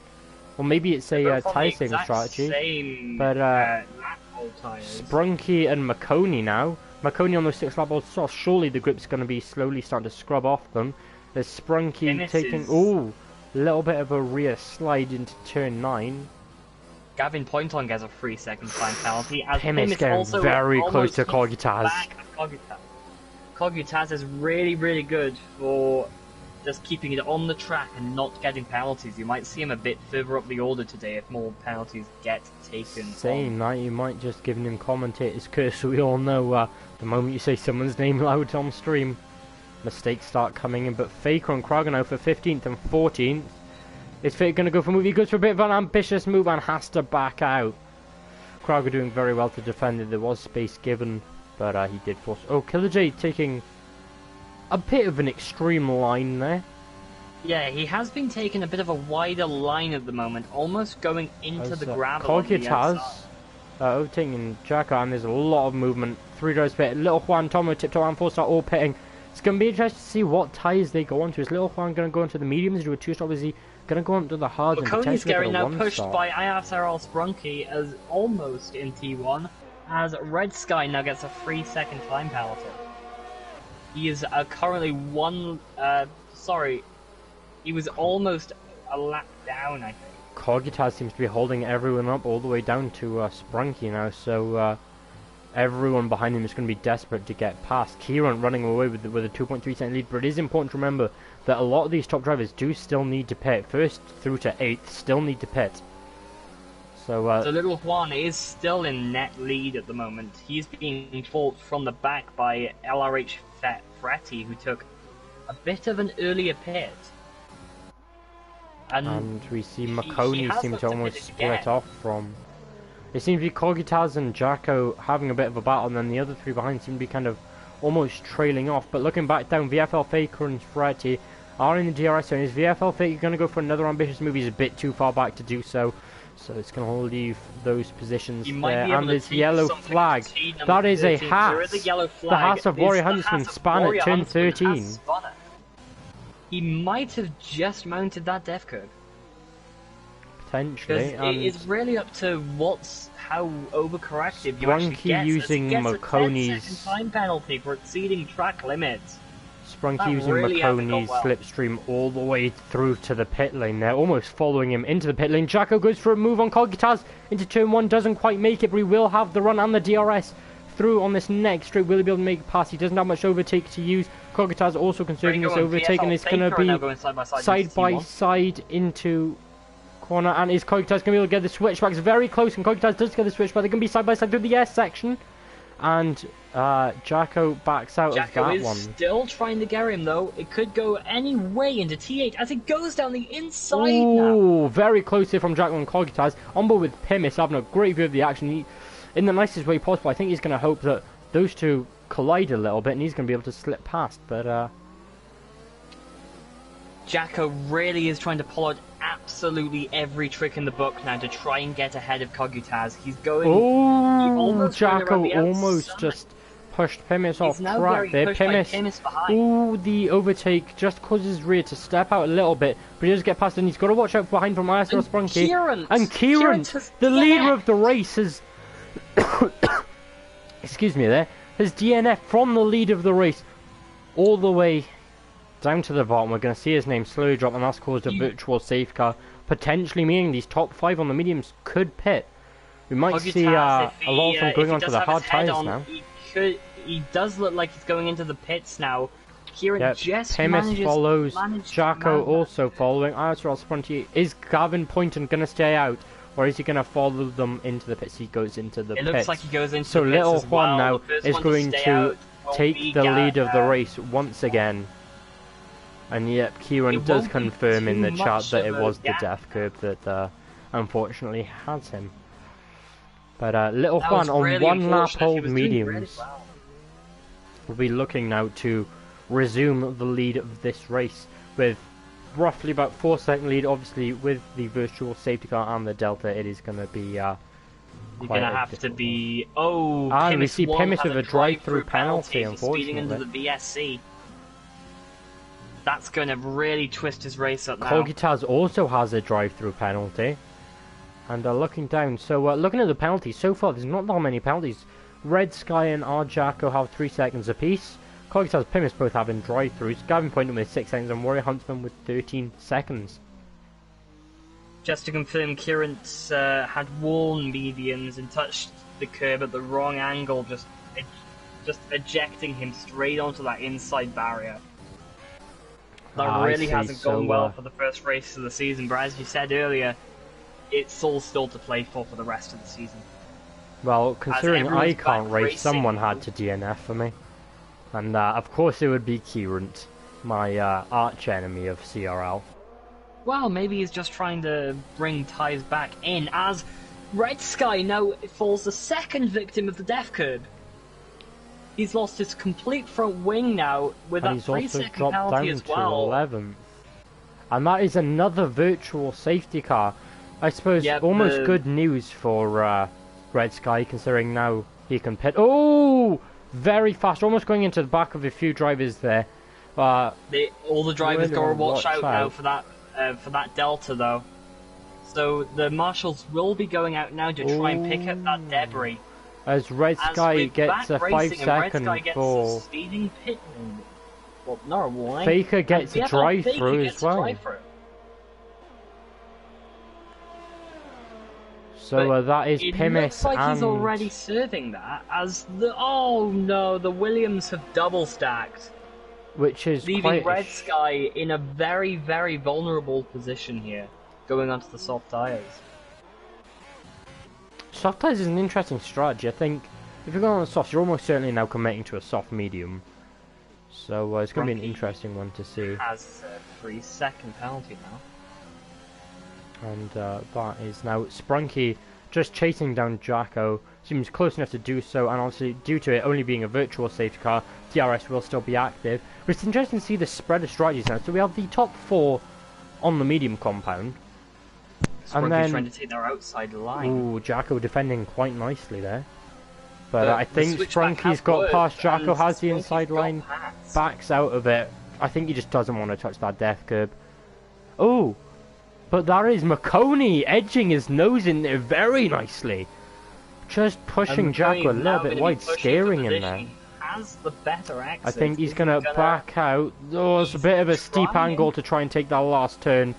Or maybe it's a Both on the tyre saving exact strategy. Same, But, lap hole tyres. Sprunky and McConey now. McConey on those 6 lap balls. So surely the grip's going to be slowly starting to scrub off them. There's Sprunky Dennis taking... is- Ooh, a little bit of a rear slide into turn 9. Gavin Pointon gets a 3-second time penalty. As Pim is Pim getting also very close almost to hits Cogitaz. back of Cogitaz. Cogitaz is really, really good for just keeping it on the track and not getting penalties. You might see him a bit further up the order today if more penalties get taken. Saying that, you might just giving him commentator's curse. We all know the moment you say someone's name loud on stream, mistakes start coming in. But Faker and Krager now for 15th and 14th. Is Faker going to go for a move? He goes for a bit of an ambitious move and has to back out. Krager doing very well to defend it. There was space given, but he did force... Oh, Killer J taking a bit of an extreme line there. Yeah, he has been taking a bit of a wider line at the moment, almost going into As, the gravel on the Cogitaz outside. overtaking Jacko, and there's a lot of movement. 3 drivers pit. Little Juan, Tomo, Tiptoe, and 4-star all pitting. It's going to be interesting to see what tyres they go onto. Is Little Juan going to go into the mediums, do a 2-stop? Is he going to go onto the hards and McConey's potentially getting get a now pushed 1-star? by IFRL Sprunky as almost in T1, as Red Sky now gets a 3-second time penalty. He is currently he was almost a lap down, I think. Cogitaz seems to be holding everyone up all the way down to Sprunky now, so everyone behind him is going to be desperate to get past. Kieran running away with a 2.3% lead, but it is important to remember that a lot of these top drivers do still need to pit. First through to 8th still need to pit. So, So Little Juan is still in net lead at the moment. He's being fought from the back by LRH Fretty, who took a bit of an earlier pit. and we see he McConey has seem looked to a almost bit split again. off from... It seems to be Cogitaz and Jacko having a bit of a battle, and then the other 3 behind seem to be kind of almost trailing off. But looking back down, VFL Faker and Fretty are in the DRS zone. Is VFL Faker going to go for another ambitious move? He's a bit too far back to do so. So it's going to leave those positions You might there. be able And to there's take yellow something flag. to T number That is a 13. There is a Haas. yellow The flag. Haas of It's Warrior the Huntsman Haas of span Warrior at turn Huntsman has 13. spun it. He might have just mounted that death curve. Potentially. Because it is really up to how overcorrective you actually Sprunky get. using It gets a McConey's- 10-second time penalty for exceeding track limits. Sprunky That using really hasn't gone McConey's well. slipstream all the way through to the pit lane there, almost following him into the pit lane. Jacko goes for a move on Cogitaz into turn 1, doesn't quite make it, but he will have the run and the DRS through on this next straight. Will he be able to make a pass? He doesn't have much overtake to use. Cogitaz also conserving this overtake, and it's going to be side by side into corner. And is Cogitaz going to be able to get the switchbacks very close? And Cogitaz does get the switchback. They're going to be side by side through the S section. And Jacko backs out Jacko of is that one. still trying to get him though. It could go any way into T8 as it goes down the inside now. Ooh, very close here from Jacko and Cogitaz. On board with Pimis, having a great view of the action. He, in the nicest way possible. I think he's going to hope that those two collide a little bit and he's going to be able to slip past. But Jacko really is trying to pull out absolutely every trick in the book now to try and get ahead of Cogitaz. He's going... oh, almost went Jacko around the almost outside. just pushed Pimis off He's now track getting there. pushed by Pimis, Pimis behind. ooh, the overtake just causes his rear to step out a little bit, but he does get past, and he's got to watch out behind from ISO And Sprunky. Kieran! And Kieran, just the leader DNF. of the race, has excuse me there, has DNF from the lead of the race all the way down to the bottom. We're going to see his name slowly drop, and that's caused a virtual safe car, potentially meaning these top 5 on the mediums could pit. We might see Cogitaz, a lot of them going onto the hard tyres now. he does look like he's going into the pits now. Kieran Yep, just Pimis follows, managed to Jacko man also following. Arthur Spronty. Is Gavin Poynton going to stay out, or is he going to follow them into the pits? He goes into the It pits. looks like he goes into So the pits Little as Juan well. now The first is one going stay to out won't take be the lead of the race once again. And yep, Kieran It does won't be confirm in too the chat much that of it a was the gap. death curb that unfortunately has him. But Little That Juan was on really one lap unfortunate. He hold was doing really mediums well. will be looking now to resume the lead of this race with roughly about 4-second lead. Obviously, with the virtual safety car and the Delta, it is going to be You're gonna have to be. Oh, we Pimis see one Pimis has with a drive-through penalty, for speeding into the unfortunately. VSC. That's gonna really twist his race up now. Kogitaz also has a drive-through penalty. And looking down, so looking at the penalties, so far there's not that many penalties. Red Sky and R Jacko have 3 seconds apiece. Kogitaz and Pimis both having drive-throughs. Gavin Poynton with 6 seconds and Warrior Huntsman with 13 seconds. Just to confirm, Kieran's had worn mediums and touched the curb at the wrong angle, just ejecting him straight onto that inside barrier. That really hasn't gone well for the first race of the season, but as you said earlier, it's all still to play for the rest of the season. Well, considering I can't race, racing, someone had to DNF for me. And of course it would be Kieran, my arch enemy of CRL. Well, maybe he's just trying to bring ties back in, as Red Sky now falls the second victim of the death curb. He's lost his complete front wing now with And that he's 3 also second dropped penalty down as to well. 11th. And that is another virtual safety car. I suppose Yep, almost good news for Red Sky, considering now he can pit. Oh! Very fast, almost going into the back of a few drivers there. All the drivers really gotta watch watch out now for that Delta though. So the marshals will be going out now to try and pick up that debris. As Red Sky gets a 5-second for... Speeding pit. Well, not a warning. Faker gets a drive-through as well. So that is Pimis It looks like and... he's already serving that, as the... Oh no, the Williams have double stacked. Which is leaving Red Sky in a very, very vulnerable position here, going onto the soft tyres. Soft tyres is an interesting strategy. I think if you're going on soft, you're almost certainly now committing to a soft medium. So it's going to be an interesting one to see. Has a 3-second penalty now. And that is now Sprunky just chasing down Jacko. Seems close enough to do so, and obviously due to it only being a virtual safety car, DRS will still be active. But it's interesting to see the spread of strategies now. So we have the top 4 on the medium compound. And then trying to take their outside line. Ooh, Jacko defending quite nicely there. But I think Sprunky's got past Jacko, has the inside line, backs out of it. I think he just doesn't want to touch that death curb. Oh! But there is McConey edging his nose in there very nicely. Just pushing Jacko a little bit wide, steering him there. Has the better exit. I think he's going to back out. Oh, it's a bit of a steep angle to try and take that last turn.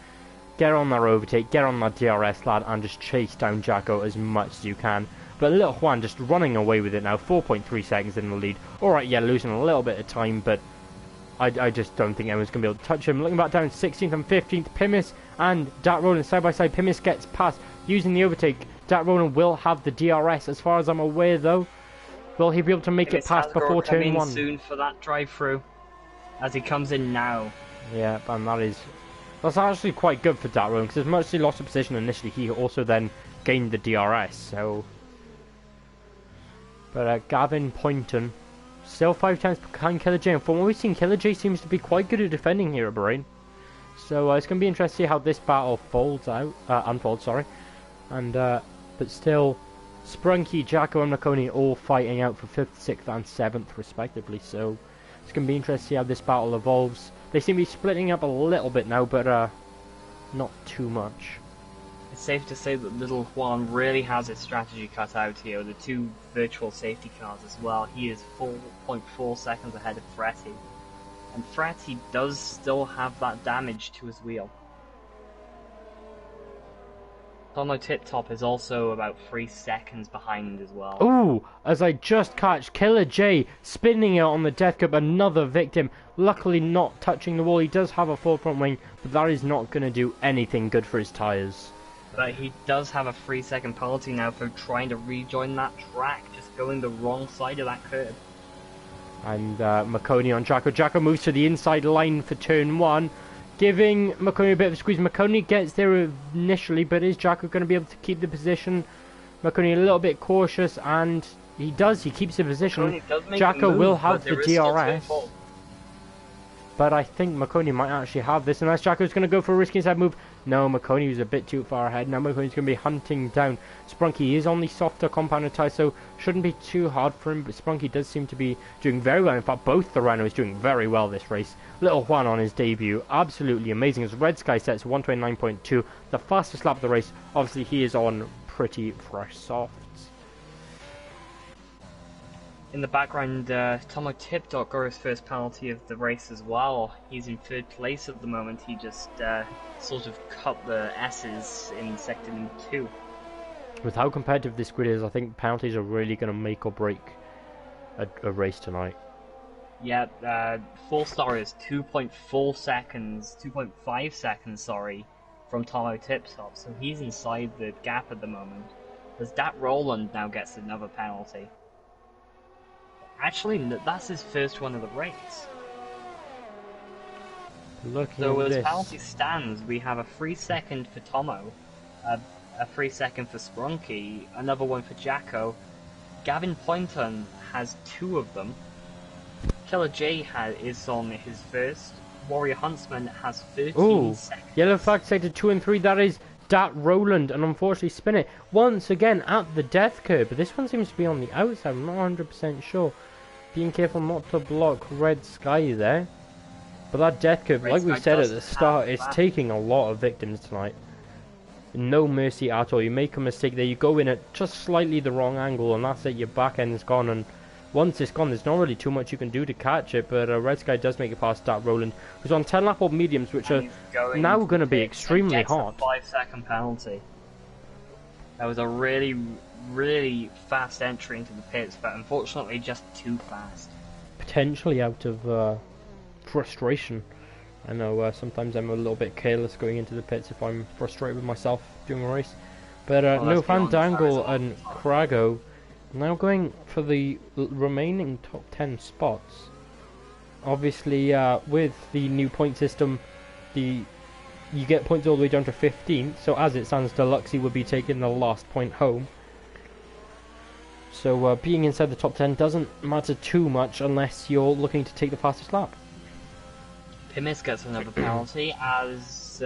Get on that overtake, get on that DRS lad, and just chase down Jacko as much as you can. But Little Juan just running away with it now, 4.3 seconds in the lead. Alright, yeah, losing a little bit of time, but I just don't think anyone's going to be able to touch him. Looking back down, 16th and 15th, Pimis and Dat Roland side by side. Pimis gets past, using the overtake. Dat Roland will have the DRS, as far as I'm aware, though. Will he be able to make it past before turn 1? Soon for that drive-through, as he comes in now. Yeah, and that's actually quite good for Dat Roland, because as much as he lost the position initially, he also then gained the DRS. So, but Gavin Poynton still 5 times behind Killer J, and from what we've seen, Killer J seems to be quite good at defending here at Bahrain. So it's going to be interesting to see how this battle unfolds. And but still, Sprunky, Jacko, and Nakoni all fighting out for 5th, 6th, and 7th respectively. So it's going to be interesting to see how this battle evolves. They seem to be splitting up a little bit now, but not too much. It's safe to say that Little Juan really has his strategy cut out here, the 2 virtual safety cars as well. He is 4.4 seconds ahead of Fretty. And Fretty does still have that damage to his wheel. Tomo Tip Top is also about 3 seconds behind as well. Ooh, as I just catch Killer J spinning it on the death curve, another victim. Luckily not touching the wall. He does have a full front wing, but that is not going to do anything good for his tyres. But he does have a 3-second penalty now for trying to rejoin that track, just going the wrong side of that curve. And Makoni on Jacko. Jacko moves to the inside line for turn 1, giving Makoni a bit of a squeeze. Makoni gets there initially, but is Jacko going to be able to keep the position? Makoni a little bit cautious, and he does. He keeps the position. Jacko will have the DRS. But I think Makoni might actually have this, unless Jacko's going to go for a risky inside move. No, Makoni was a bit too far ahead. Now Makoni's going to be hunting down Sprunky. He is on the softer compounded tyre, so shouldn't be too hard for him. But Sprunky does seem to be doing very well. In fact, both the Rhinos doing very well this race. Little Juan on his debut, absolutely amazing. As Red Sky sets 129.2, the fastest lap of the race. Obviously, he is on pretty fresh softs. In the background, Tomo Tipdog got his first penalty of the race as well. He's in 3rd place at the moment. He just sort of cut the S's in sector 2. With how competitive this grid is, I think penalties are really going to make or break a race tonight. Yeah, full star is 2.4 seconds, 2.5 seconds, sorry, from Tomo Tiptop. So he's inside the gap at the moment. As Dat Roland now gets another penalty. Actually, that's his first one of the race. So as penalty stands, we have a 3-second for Tomo, a 3-second for Sprunky, another one for Jacko. Gavin Poynton has 2 of them. Killer J is on his first. Warrior Huntsman has 13 seconds. Yellow flag sector 2 and 3, that is Dat Roland, and unfortunately spin it once again at the death curve. But this one seems to be on the outside, I'm not 100% sure. Being careful not to block Red Sky there. But that death curve, like we said at the start, is taking a lot of victims tonight. No mercy at all. You make a mistake there, you go in at just slightly the wrong angle, and that's it, your back end's gone. And once it's gone, there's not really too much you can do to catch it. But Red Sky does make it past Dat Roland, who's on 10 lap old mediums, which are now going to be extremely hot. 5-second penalty. That was a really fast entry into the pits, but unfortunately just too fast. Potentially out of frustration. I know sometimes I'm a little bit careless going into the pits if I'm frustrated with myself during a race. But No Fandangle and Krago now going for the remaining top 10 spots. Obviously, with the new point system, you get points all the way down to 15th, so as it stands, Deluxey would be taking the last point home. So being inside the top 10 doesn't matter too much unless you're looking to take the fastest lap. Pimis gets another penalty as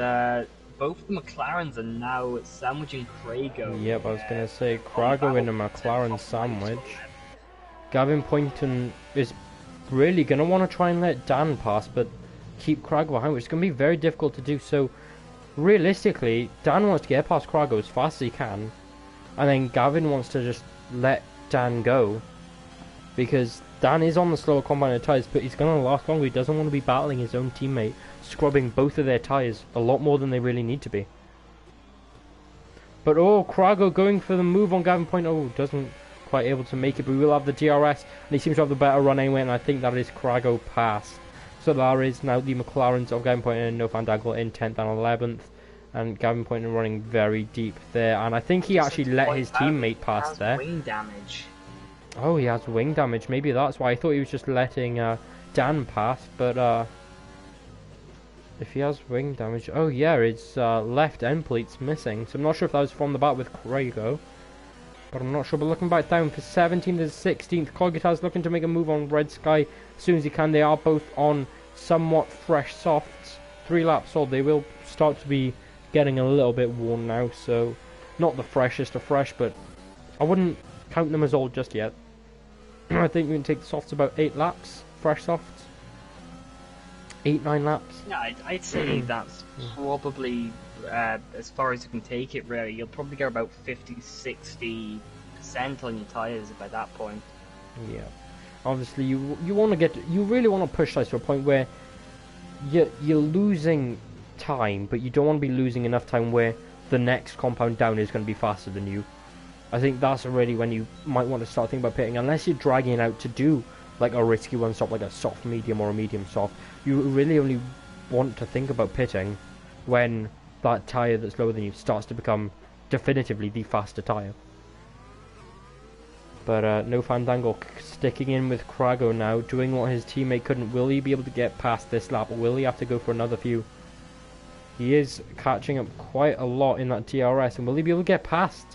both the McLarens are now sandwiching Krago. Yep, I was going to say Krago in a McLaren sandwich. Gavin Poynton is really going to want to try and let Dan pass, but keep Krago behind, which is going to be very difficult to do. So realistically, Dan wants to get past Krago as fast as he can, and then Gavin wants to just let Dan go, because Dan is on the slower compounded tyres, but he's going to last longer. He doesn't want to be battling his own teammate, scrubbing both of their tyres a lot more than they really need to be. But Krago going for the move on Gavin Point. Doesn't quite able to make it, but we will have the DRS, and he seems to have the better run anyway, and I think that is Krago passed. So there is now the McLarens of Gavin Point and No Fandangle in 10th and 11th, and Gavin Point running very deep there, and I think he actually let his teammate pass there. Wing damage. Oh, he has wing damage. Maybe that's why. I thought he was just letting Dan pass, but if he has wing damage, oh yeah, his left end plate's missing. So I'm not sure if that was from the bat with Krago, but I'm not sure. But looking back down for 17th and 16th, Cogita's looking to make a move on Red Sky as soon as he can. They are both on somewhat fresh softs. 3 laps old. They will start to be getting a little bit worn now, so not the freshest of fresh, but I wouldn't count them as old just yet. I think we can take the softs about 8 laps, fresh softs. 8-9 laps. Yeah, I'd say that's probably as far as you can take it, really. You'll probably get about 50-60% on your tyres by that point. Yeah. Obviously, you want to you really want to push this to a point where you're losing time, but you don't want to be losing enough time where the next compound down is going to be faster than you. I think that's really when you might want to start thinking about pitting, unless you're dragging it out to do like a risky one stop, like a soft medium or a medium soft. You really only want to think about pitting when that tyre that's lower than you starts to become definitively the faster tyre. But no Fandango sticking in with Krago now, doing what his teammate couldn't. Will he be able to get past this lap, or will he have to go for another few? He is catching up quite a lot in that TRS, and will he be able to get past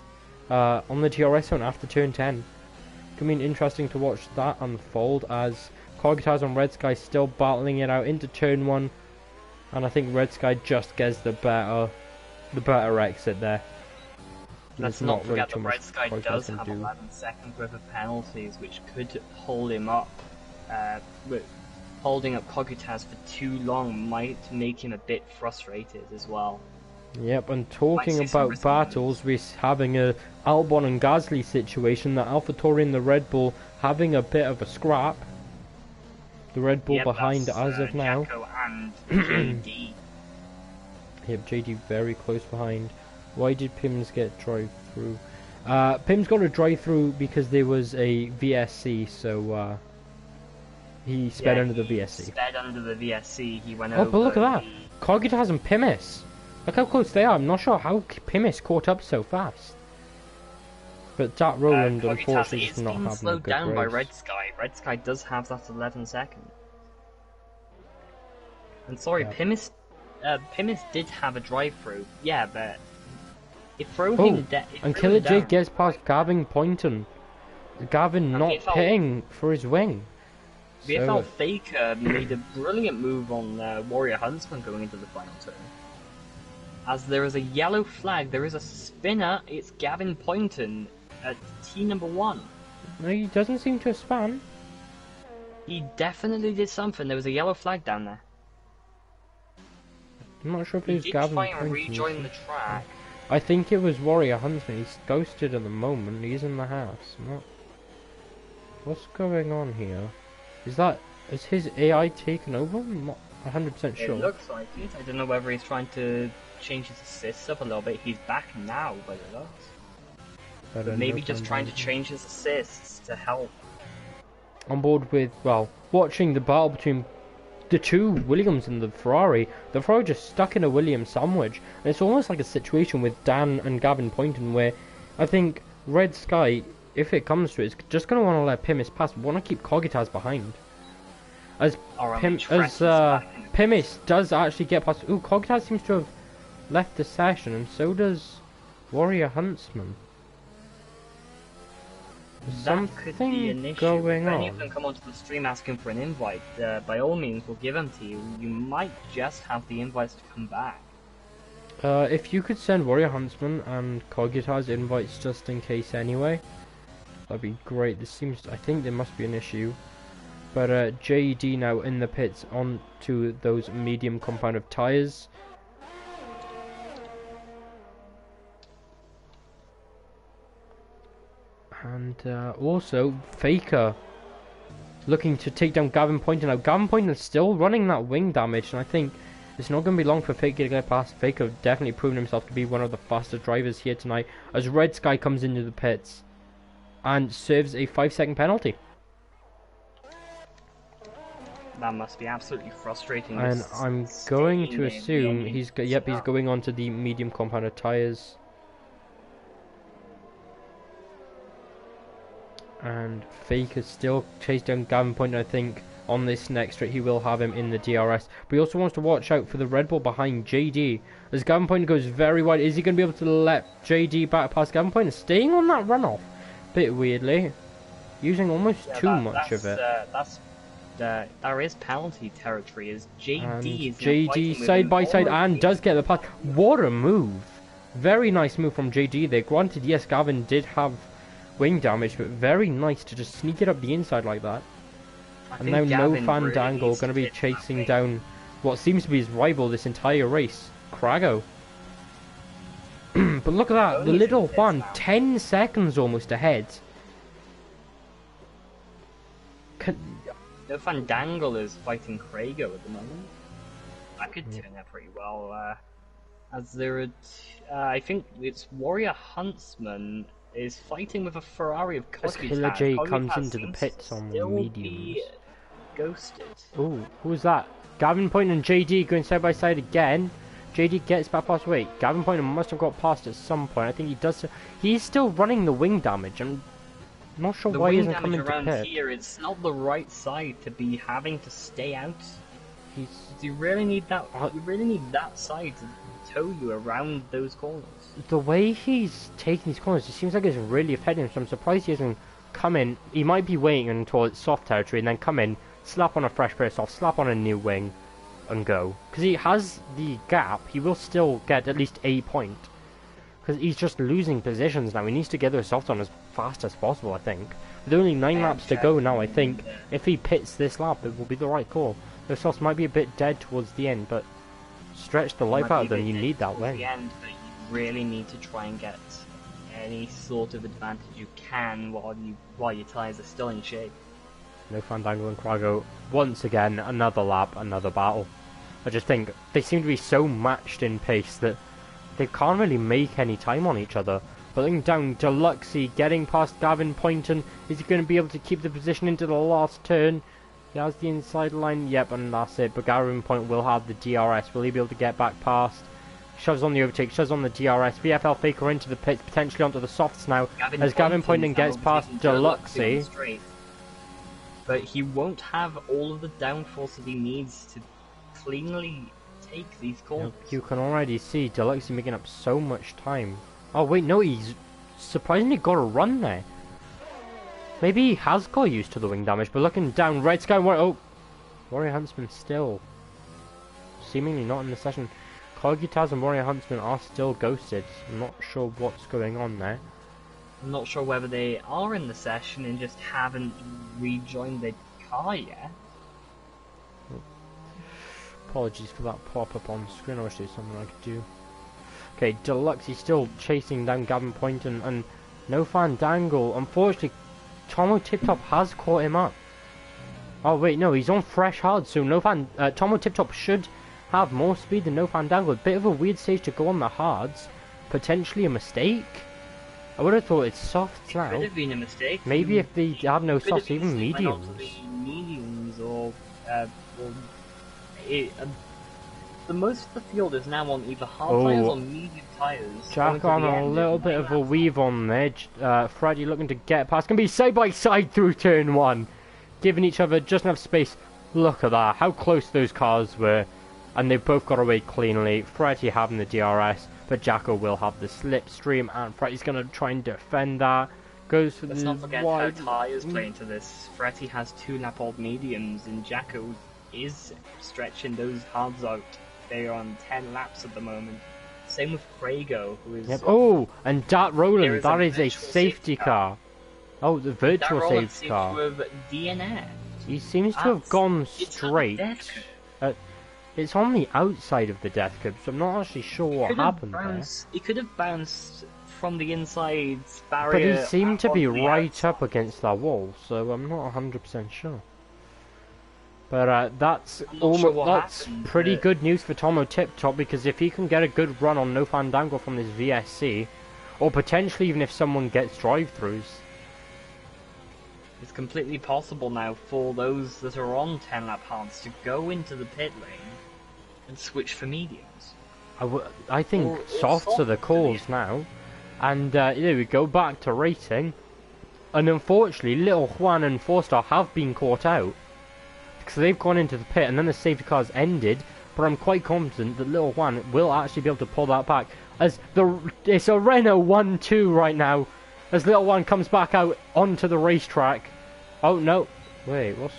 on the TRS zone after turn 10? Gonna be interesting to watch that unfold, as Cogitaz and Red Sky still battling it out into turn 1, and I think Red Sky just gets the better exit there. Let's not forget that Red Sky does have 11 seconds worth of penalties, which could hold him up. Holding up Cogitaz for too long might make him a bit frustrated as well. Yep, and talking about battles, we're having a Albon and Gasly situation, that AlphaTauri and the Red Bull having a bit of a scrap. The Red Bull behind as of now. Jacko and JD. Yep, JD very close behind. Why did Pims get drive through? Pims got a drive through because there was a VSC, so he sped under the VSC. Sped under the VSC. He went over. Oh, but look at that! Cogitaz and Pimis. Look how close they are. I'm not sure how Pimis caught up so fast. But Dat Roland unfortunately is not having a good slowed down by race. Red Sky. Red Sky does have that 11 seconds. And sorry, Yeah. Pimis did have a drive-through. Yeah, but it threw him down. And Killer Jake gets past Gavin Poynton. Gavin not pitting for his wing. VFL Faker made a brilliant move on Warrior Huntsman going into the final turn. As there is a yellow flag, there is a spinner, it's Gavin Poynton at T number 1. No, he doesn't seem to have spun. He definitely did something, there was a yellow flag down there. I'm not sure if it was Gavin Poynton. He did try and Poynton. rejoin the track. I think it was Warrior Huntsman. He's ghosted at the moment. He's in the house. What's going on here? Is his AI taken over? I'm not 100% sure. It looks like it. I don't know whether he's trying to change his assists up a little bit. He's back now, but it looks. But maybe just trying to change his assists to help. On board with, well, watching the battle between the two Williams and the Ferrari just stuck in a Williams sandwich. And it's almost like a situation with Dan and Gavin Poynton where I think Red Sky, if it comes to it, is just going to want to let Pimis pass, want to keep Cogitaz behind. As Pimis does actually get past. Ooh, Cogitaz seems to have left the session, and so does Warrior Huntsman. That could be an issue. Going if on. any of them come onto the stream asking for an invite, by all means we'll give them to you. You might just have the invites to come back. If you could send Warrior Huntsman and Cogitaz invites just in case anyway, that'd be great. I think there must be an issue. But JD now in the pits onto those medium compound of tyres. And also Faker looking to take down Gavin Poynton. Now Gavin Poynton is still running that wing damage, and I think it's not going to be long for Faker to get past. Faker definitely proven himself to be one of the fastest drivers here tonight, as Red Sky comes into the pits and serves a 5-second penalty. That must be absolutely frustrating. And I'm going to assume he's going on to the medium compounded tyres. And Faker still chased down Gavin Poynton. I think on this next straight he will have him in the DRS. But he also wants to watch out for the Red Bull behind JD. As Gavin Poynton goes very wide, is he going to be able to let JD back past Gavin Poynton? Staying on that runoff, bit weirdly, using almost too much of it. There is penalty territory as JD side by side and does get the pass. What a move! Very nice move from JD there. Granted, yes, Gavin did have wing damage, but very nice to just sneak it up the inside like that. And now no Fandango going to be chasing down what seems to be his rival this entire race, Krago. But look at that, the little one, 10 seconds almost ahead. No Fandango is fighting Krago at the moment. That could turn out pretty well. As there are, I think it's Warrior Huntsman is fighting with a Ferrari of As Killer Cogutaz. J comes Cogutaz into the seems pits to on still mediums. be ghosted. Oh, who's that? Gavin Point and JD going side by side again. JD gets back past. Wait, Gavin Point must have got past at some point. I think he does. He's still running the wing damage. I'm not sure The why he wing isn't damage coming to around pit. here, it's not the right side to be having to stay out. He's You really need that. You really need that side to tow you around those corners. the way he's taking these corners. It seems like it's really affecting him. So I'm surprised he hasn't come in. He might be waiting until it's soft territory and then come in, slap on a fresh pair of softs, slap on a new wing, and go. Because he has the gap, he will still get at least a point. Because he's just losing positions now. He needs to get those softs on as fast as possible, I think. With only 9 laps to go now, I think if he pits this lap, it will be the right call. Those softs might be a bit dead towards the end, but stretch the life out of them, you need that win. The end, but you really need to try and get any sort of advantage you can while your tyres are still in shape. No Fandango and Krago. Once again, another lap, another battle. I just think they seem to be so matched in pace that they can't really make any time on each other. But looking down, Deluxey getting past Gavin Poynton. Is he going to be able to keep the position into the last turn? He has the inside line, yep, and that's it. But Gavin Poynton will have the DRS. Will he be able to get back past? Shoves on the overtake, shoves on the DRS. VFL Faker into the pits, potentially onto the softs now. As Gavin Poynton gets past Deluxey. But he won't have all of the downforce that he needs to cleanly take these corners. You can already see Deluxey making up so much time. Oh wait, no, he's surprisingly got a run there. Maybe he has got used to the wing damage, but looking down, Red Sky, Warrior Huntsman still seemingly not in the session. Cogutaz and Warrior Huntsman are still ghosted. I'm not sure what's going on there. I'm not sure whether they are in the session and just haven't rejoined the car yet. Apologies for that pop-up on screen. I wish there was something I could do. Okay, Deluxe is still chasing down Gavin Poynton and no Fandangle. Unfortunately, Tomo Tip-Top has caught him up. Oh wait, no, he's on fresh hard, so Tomo Tip-Top should have more speed than No Fandangle. A bit of a weird stage to go on the hards. Potentially a mistake. I would have thought it's softs now. Could have been a mistake. Maybe if they have no softs, even mediums. Mediums or the most of the field is now on either hard tyres or medium tyres. Jack on a little bit of a weave on there. Freddy looking to get past. Can be side by side through turn 1. Giving each other just enough space. Look at that. How close those cars were. And they've both got away cleanly. Freddy having the DRS. But Jacko will have the slipstream. And Freddy's going to try and defend that. Goes for Let's the not forget wide. how tyres play into this. Freddy has 2 lap old mediums and Jacko is stretching those hards out. They are on 10 laps at the moment. Same with Krago, who is... Yep. Oh, and that Roland, that is a safety car. Oh, the virtual safety car. With DNF. He seems to have gone straight. It's on the outside of the death cube, so I'm not actually sure what happened there. He could have bounced from the inside barrier. But he seemed to be right up against that wall, so I'm not 100% sure. But that's pretty good news for Tomo Tip-Top, because if he can get a good run on No Fandango from this VSC, or potentially even if someone gets drive-throughs, it's completely possible now for those that are on 10 lap hards to go into the pit lane and switch for mediums. I think softs are the calls now. And there we go, back to racing. And unfortunately, Little Juan and 4-Star have been caught out. So they've gone into the pit and then the safety car's ended. But I'm quite confident that Little Juan will actually be able to pull that back. As it's a Renault 1-2 right now. As Little Juan comes back out onto the racetrack. Oh no, wait, what's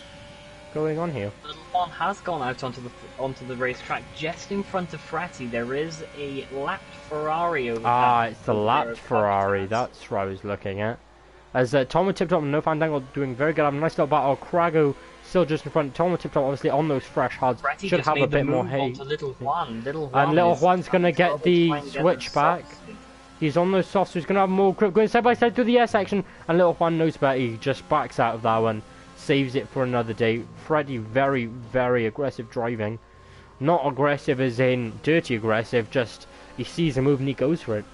going on here? Little Juan has gone out onto the racetrack just in front of Fratty. There is a lapped Ferrari over there. Ah, it's the lapped Ferrari, that's what I was looking at. As Tomo Tip-Top and No Fandango doing very good. Have a nice little battle. Krago still just in front. Tomo Tip-Top obviously on those fresh hards. Fratty should have a bit more hay. Little Juan. And Little Juan's going to get the switch back. He's on those softs, so he's going to have more grip. Going side by side through the air section. And Little Juan knows better. He just backs out of that one. Saves it for another day. Freddy very, very aggressive driving Not aggressive as in dirty aggressive, just he sees a move and he goes for it.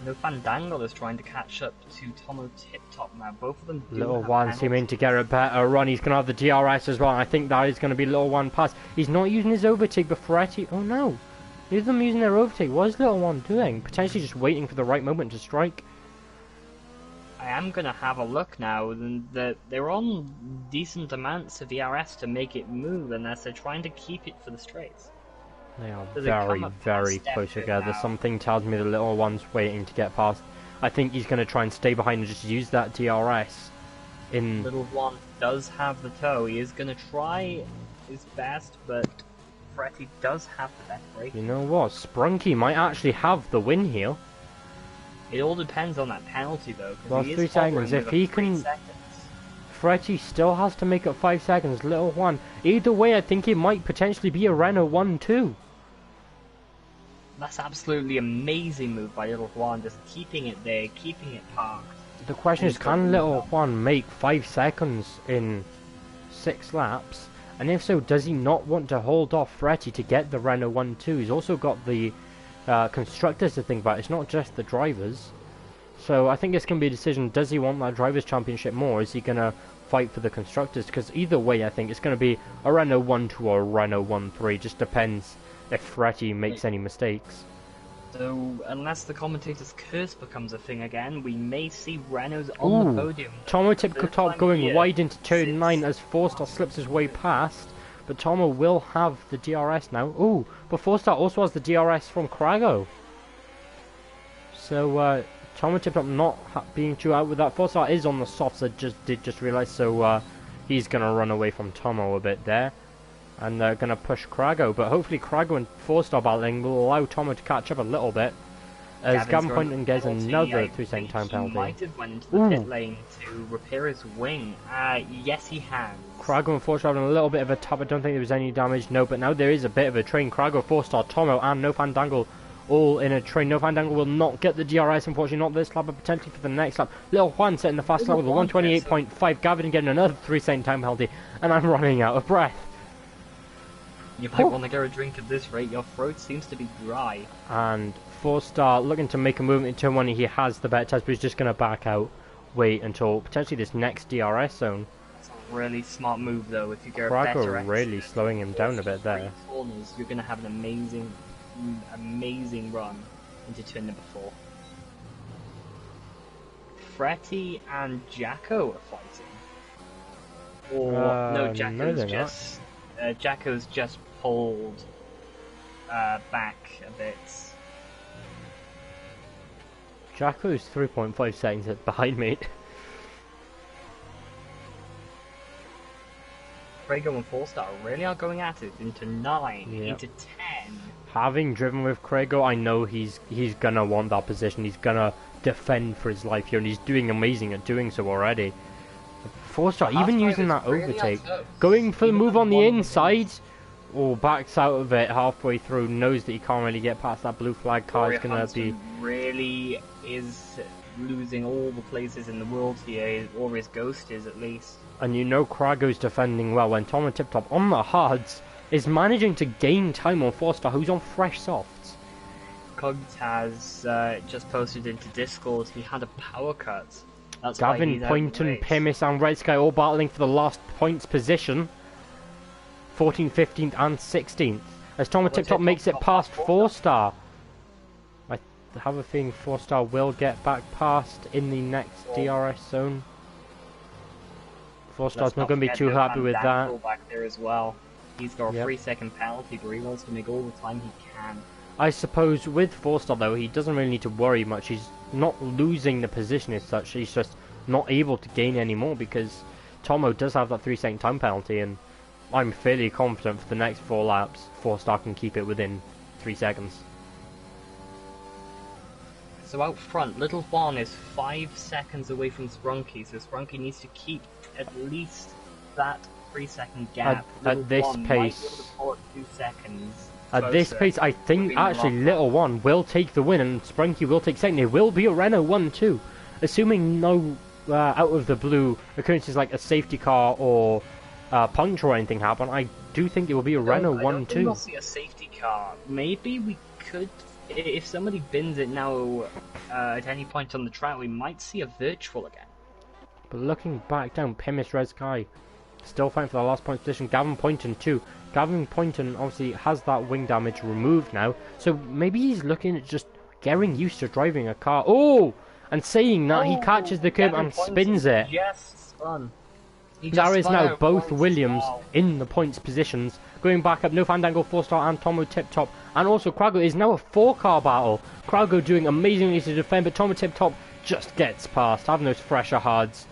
No Fandangle is trying to catch up to Tomo Tip Top now. Both of them do Little have One penalties. seeming to get a better run. He's going to have the DRS as well. I think that is going to be Little One pass. He's not using his overtake, but Ferretti... Oh no. Neither of them using their overtake. What is Little One doing? Potentially just waiting for the right moment to strike. I am going to have a look now. And they're on decent amounts of ERS to make it move unless they're trying to keep it for the straights. They are Does it come very, up very past close F2 together. now? Something tells me the Little One's waiting to get past. I think he's going to try and stay behind and just use that DRS. Little One does have the toe. He is going to try his best, but Ferretti does have the best break. You know what? Sprunky might actually have the win here. It all depends on that penalty, though. 'cause Last he is 3 seconds. hovering If with a he 3 can... seconds. Ferretti still has to make up 5 seconds. Little One. Either way, I think it might potentially be a Renault 1-2. That's absolutely amazing move by Little Juan, just keeping it there, keeping it parked. The question is, can Little Juan make 5 seconds in 6 laps? And if so, does he not want to hold off Ferretti to get the Renault 1-2? He's also got the constructors to think about. It's not just the drivers. So I think it's going to be a decision. Does he want that Drivers' Championship more? Is he going to fight for the constructors? Because either way, I think it's going to be a Renault 1-2 or a Renault 1-3. Just depends if Ferretti makes any mistakes. So, unless the commentator's curse becomes a thing again, we may see Renaults on the podium. Tomo Tip Top going wide into turn 9 as Forstar slips his way past. But Tomo will have the DRS now. Ooh, but Forstar also has the DRS from Krago. So, Tomo Tip Top not being too out with that. Forstar is on the softs, I did just realise, so he's going to run away from Tomo a bit there. And they're going to push Krago, but hopefully Krago and 4-star battling will allow Tomo to catch up a little bit. As Gavin Poynton gets another 3-second time penalty. He might have went into the pit lane to repair his wing. Yes, he has. Krago and 4-star having a little bit of a tap. I don't think there was any damage. No, but now there is a bit of a train. Krago, 4-star, Tomo, and No Fandangle all in a train. No Fandangle will not get the DRS, unfortunately, not this lap, but potentially for the next lap. Little Juan setting the fast lap with a 128.5. Gavin getting another 3-second time penalty, and I'm running out of breath. You might want to get a drink at this rate, your throat seems to be dry. And 4-star looking to make a movement in turn 1, he has the better test, but he's just going to back out, wait until potentially this next DRS zone. It's a really smart move though, if you go Krago better really slowing him down a bit there. corners, you're going to have an amazing run into turn number 4. Ferretti and Jacko are fighting. Or, no, Jacko's just pulled back a bit. Jacko's 3.5 seconds behind me. Krago and 4-star really are going at it into 9, into 10. Having driven with Krago, I know he's gonna want that position. He's gonna defend for his life here, and he's doing amazing at doing so already. 4-star even using that overtake, going for the move on the inside. Oh, backs out of it halfway through, knows that he can't really get past that blue flag car. Is going to be... really is losing all the places in the world here, or his ghost is at least. And you know Krago's defending well when Tomo Tip Top on the hards is managing to gain time on 4-star, who's on fresh softs. Cogs has just posted into Discord he had a power cut. That's Gavin, Poynton, Pimis and Red Sky all battling for the last points position. 14th, 15th and 16th. As Tomo Tip Top makes it past 4-star. I have a feeling 4-star will get back past in the next DRS zone. 4-star's not going to be too happy with that. Back there as well. He's got a 3-second penalty, but he wants to make all the time he can. I suppose with 4-star though, he doesn't really need to worry much. He's not losing the position as such. He's just not able to gain any more because Tomo does have that 3-second time penalty, and I'm fairly confident for the next 4 laps 4-star can keep it within 3 seconds. So out front, Little Juan is 5 seconds away from Sprunky, so Sprunky needs to keep at least that 3-second gap. At this pace, at this pace, I think actually Little One will take the win and Sprunky will take second. It will be a Renault 1-2, assuming no out of the blue occurrences like a safety car or puncture or anything happen. I do think it will be a Renault I don't think 1-2. we'll see a safety car. Maybe we could, if somebody bins it now at any point on the track, we might see a virtual again. But looking back down, Pimis Red Sky still fighting for the last point position. Gavin Poynton too. Gavin Poynton obviously has that wing damage removed now, so maybe he's looking at just getting used to driving a car. Oh! And saying that, he catches the curb and spins it. Yes, spun. There is now both Williams in the points positions. Going back up, No Fandango 4-star and Tomo Tip Top. And also Krago is now a 4-car battle. Krago doing amazingly to defend, but Tomo Tip Top just gets past, having those fresher hards.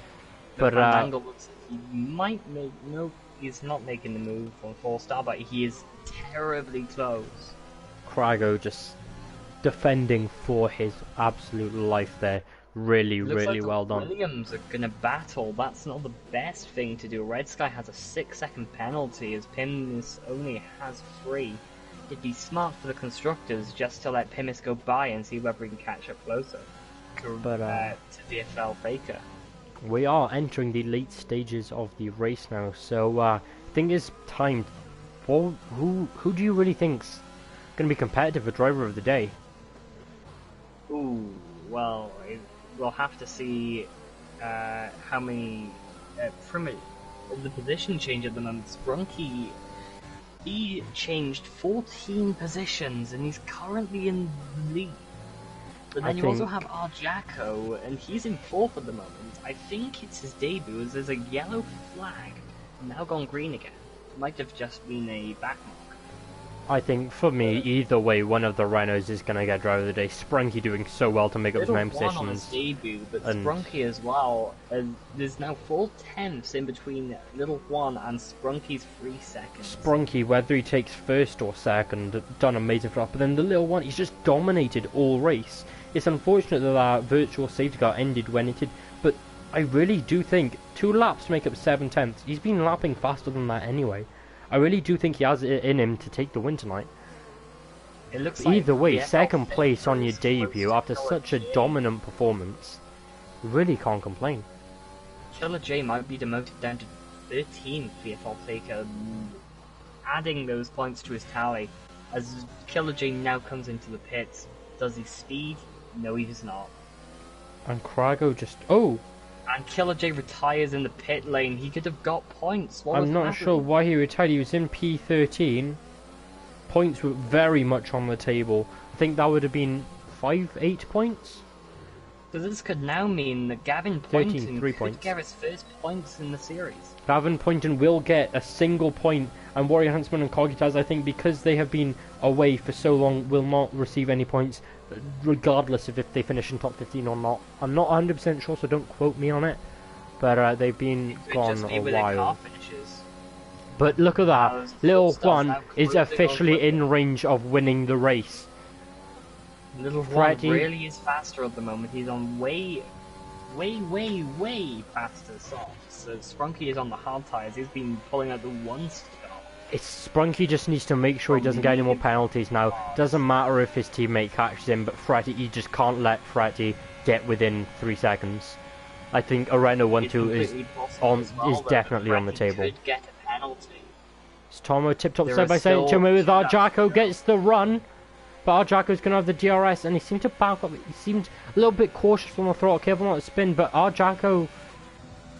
But Fandango looks like he might make... No, he's not making the move on 4-star, but he is terribly close. Krago just defending for his absolute life there. Really like well done. Williams are gonna battle. That's not the best thing to do. Red Sky has a 6-second penalty as Pimis only has 3. It'd be smart for the constructors just to let Pimis go by and see whether he can catch up closer But to VFL Faker. we are entering the late stages of the race now, so I think it's time for who do you really think's going to be competitive for driver of the day? Ooh, well, we'll have to see how many from the position change at the moment. Sprunky, he changed 14 positions and he's currently in the lead. But then you also have Arjako, and he's in 4th at the moment. I think it's his debut, as there's a yellow flag, now gone green again. Might have just been a backmark. I think for me, either way, one of the Renaults is going to get driver of the day. Sprunky doing so well to make up his main positions. On his debut, but Sprunky as well. There's now 4 tenths in between Little Juan and Sprunky's 3 seconds. Sprunky, whether he takes 1st or 2nd, done amazing for us. But then the Little One, he's just dominated all race. It's unfortunate that that virtual safety car ended when it did, but I really do think 2 laps make up 7 tenths. He's been lapping faster than that anyway. I really do think he has it in him to take the win tonight. It looks Either way, 2nd place on your debut after such a dominant performance, you really can't complain. Killer J might be demoted down to 13th VFL Faker, adding those points to his tally. As Killer J now comes into the pits, does he speed? No, he does not. And Krago just... Oh! And Killer J retires in the pit lane. He could have got points. I'm not sure why he retired. He was in P13. Points were very much on the table. I think that would have been 8 points? So this could now mean that Gavin Poynton could get his first points in the series. Gavin Poynton will get a single point, and Warrior Huntsman and Cogitaz, I think, because they have been away for so long, will not receive any points, regardless of if they finish in top 15 or not. I'm not 100% sure, so don't quote me on it, but they've been gone a while. But look at that, Little Juan is officially in range of winning the race. Little Juan really is faster at the moment. He's on way faster softs. So Sprunky is on the hard tyres. He's been pulling out the 1-stop. Sprunky just needs to make sure he doesn't get any more penalties now. Doesn't matter if his teammate catches him, but Fretty, he just can't let Fretty get within 3 seconds. I think a Renault 1-2 is definitely on the table. Could get a penalty. It's Tomo tip-top side by side. Tomo with Arjako gets the run. But Arjako's going to have the DRS, and he seemed to back up. He seemed a little bit cautious on the throttle, careful not to spin, but Arjako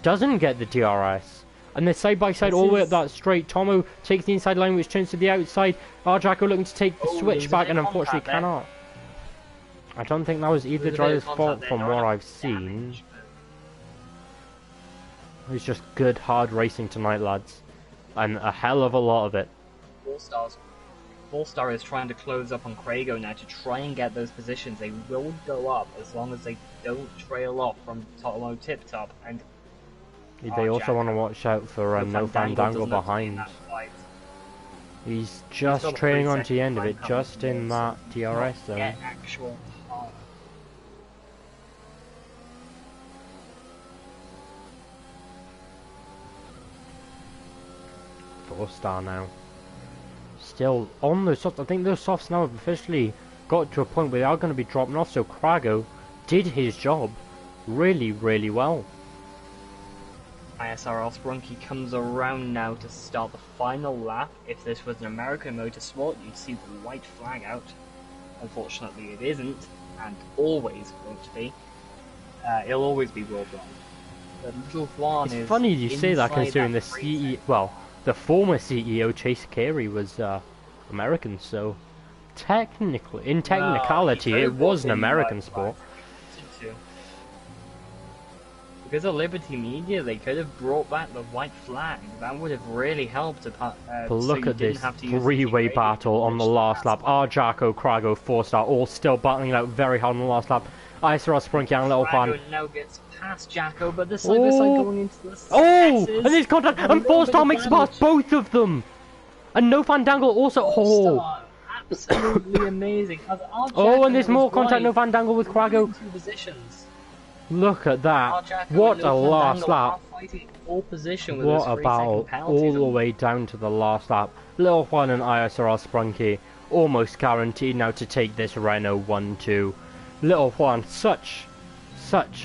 doesn't get the DRS. And they're side by side all the way up that straight. Tomo takes the inside line, which turns to the outside. Arjako looking to take the switch back, and unfortunately cannot. I don't think that was either driver's fault from what I've seen. It was just good, hard racing tonight, lads. And a hell of a lot of it. 4-star is trying to close up on Krago now to try and get those positions. They will go up as long as they don't trail off from Tomo Tip Top. And they also want to watch out for No Fandango behind. He's just trailing onto the end of it, just in that DRS zone. Actual 4-star now. Still on those softs. I think those softs now have officially got to a point where they are going to be dropping off, so Krago did his job really well. ISRL Sprunky comes around now to start the final lap. If this was an American motorsport, you'd see the white flag out. Unfortunately, it isn't, and always won't be. It'll always be worldwide. But Little Juan It's is funny you say that, inside considering the freezer. the former CEO Chase Carey was American, so technically, in technicality, Well, it was an in American white sport. flag. Because of Liberty Media, they could have brought back the white flag. That would have really helped. But so look you at didn't this have to use the three-way radio battle on the last lap. Arjako, Krago, 4-star, all still battling it out very hard on the last lap. ISRL Sprunky and Little Juan. Krago now gets past Jacko, but the side-by-side going into the Oh! S's. And there's contact, A and little 4-star bit makes of it past both of them! And no Fandangle also... Oh! Star, absolutely amazing. Oh, and there's more contact, no Fandangle with Krago. Two positions. Look at that. Jacko What and a no last Fandango lap. are fighting pole position with What this a 3-second battle, penalty. all the way down to the last lap. Little Juan and ISRL Sprunky almost guaranteed now to take this Renault 1-2. Little Juan, such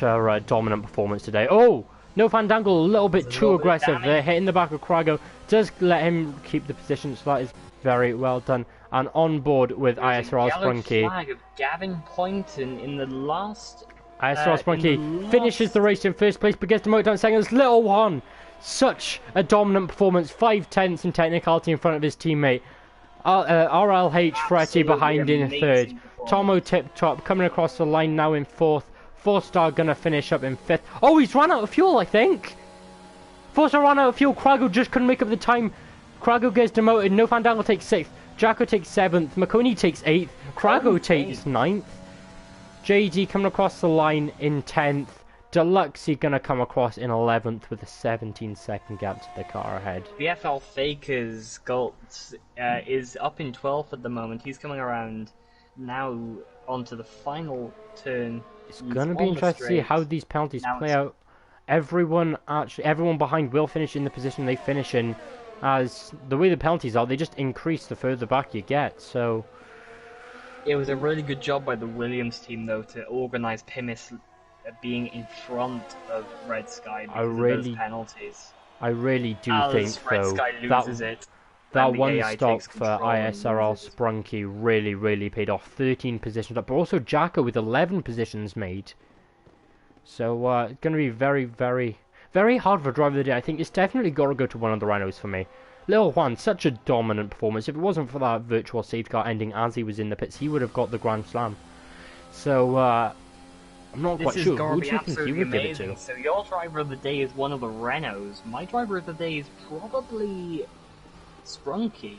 a dominant performance today. Oh, no Fandangle, a little bit too aggressive there, hitting the back of Krago. Does let him keep the position, so that is very well done. And on board with ISRL Sprunky. Flag of Gavin Poynton in the last... ISRL Sprunky finishes the race in first place, but gets demoted down second. It's Little Juan. Such a dominant performance. 5/10 in technicality in front of his teammate. RLH Fretty behind in third. Tomo tip top coming across the line now in fourth. 4-star gonna finish up in fifth. Oh, he's run out of fuel, I think. 4-star ran out of fuel. Krago just couldn't make up the time. Krago gets demoted. No Fandangle takes sixth. Jacko takes seventh. Makoni takes eighth. Krago takes ninth. JD coming across the line in 10th. Deluxey gonna come across in 11th with a 17-second gap to the car ahead. BFL Faker's Galt is up in 12th at the moment. He's coming around now onto the final turn. It's gonna be interesting to see how these penalties play out. Everyone behind will finish in the position they finish in, as the way the penalties are, they just increase the further back you get, so... It was a really good job by the Williams team, though, to organise Pimis being in front of Red Sky because of those penalties. I really do think, Red though, Sky loses that one stop for ISRL Sprunky really paid off. 13 positions up, but also Jacko with 11 positions made. So it's going to be very hard for driver of the day. I think it's definitely got to go to one of the Rhinos for me. Little Juan, such a dominant performance. If it wasn't for that virtual safety car ending as he was in the pits, he would have got the Grand Slam. So, I'm not quite sure. Who do you think he would give it to? So your driver of the day is one of the Renaults. My driver of the day is probably Sprunky.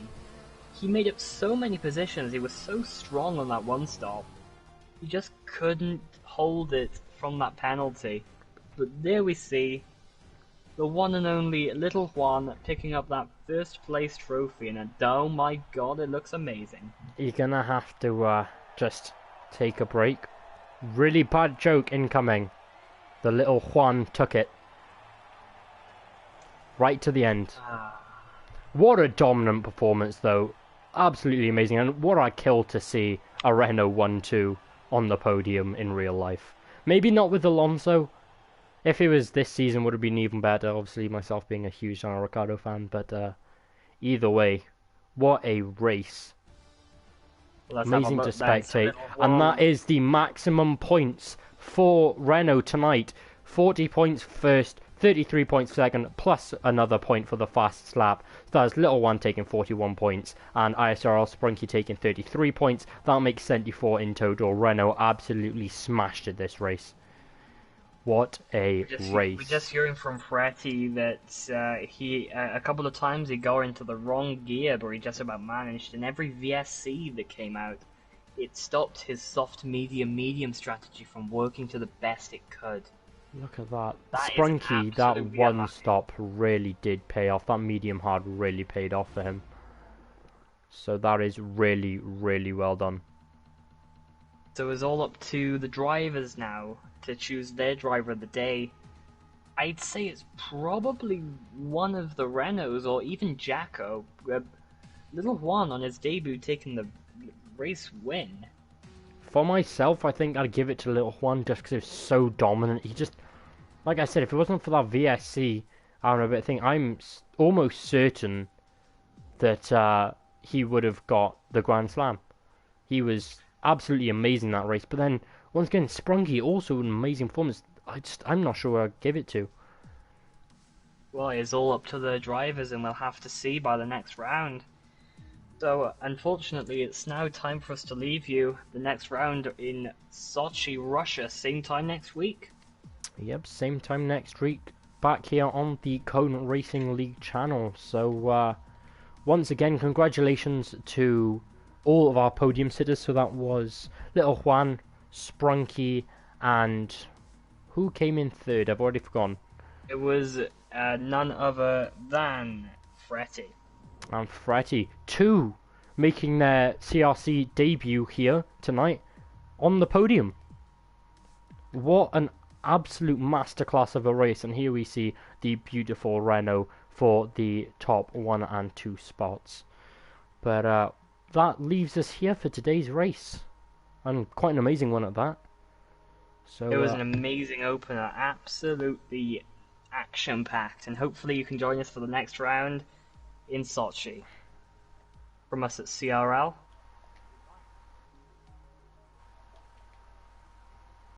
He made up so many positions. He was so strong on that one stop. He just couldn't hold it from that penalty. But there we see the one and only Little Juan picking up that first place trophy, and oh my god, it looks amazing. You're gonna have to just take a break. Really bad joke incoming. The Little Juan took it right to the end. What a dominant performance, though. Absolutely amazing, and what a kill to see a Renault 1-2 on the podium in real life. Maybe not with Alonso. If it was this season, would have been even better. Obviously, myself being a huge Daniel Ricciardo fan, but either way, what a race! Amazing to spectate, and that is the maximum points for Renault tonight. 40 points first, 33 points second, plus another point for the fast lap. So that's Little Juan taking 41 points, and ISRL Sprunky taking 33 points. That makes 74 in total. Renault absolutely smashed at this race. What a race. We're just hearing from Fretty that he a couple of times he got into the wrong gear, but he just about managed, and every VSC that came out, it stopped his soft medium strategy from working to the best it could. Look at that. Sprunky, that one stop really did pay off. That medium hard really paid off for him. So that is really well done. So it's all up to the drivers now to choose their driver of the day. I'd say it's probably one of the Renaults or even Jacko. Little Juan on his debut taking the race win. For myself, I think I'd give it to Little Juan just because he was so dominant. He just, like I said, if it wasn't for that VSC I don't know, but I think almost certain that he would have got the Grand Slam. He was absolutely amazing that race. But then once again, Sprunky also an amazing performance. I'm not sure where I'd give it to. Well, it's all up to the drivers, and we'll have to see by the next round. So, unfortunately, it's now time for us to leave you. The next round in Sochi, Russia, same time next week. Yep, same time next week. Back here on the Cone Racing League channel. So, once again, congratulations to all of our podium sitters. So that was Little Juan, Sprunky, and who came in third? I've already forgotten. It was none other than Fretty. And Fretty, two making their CRC debut here tonight on the podium. What an absolute masterclass of a race, and here we see the beautiful Renault for the top 1 and 2 spots. But that leaves us here for today's race, and quite an amazing one at that. So it was an amazing opener, absolutely action-packed, and hopefully you can join us for the next round in Sochi. From us at CRL,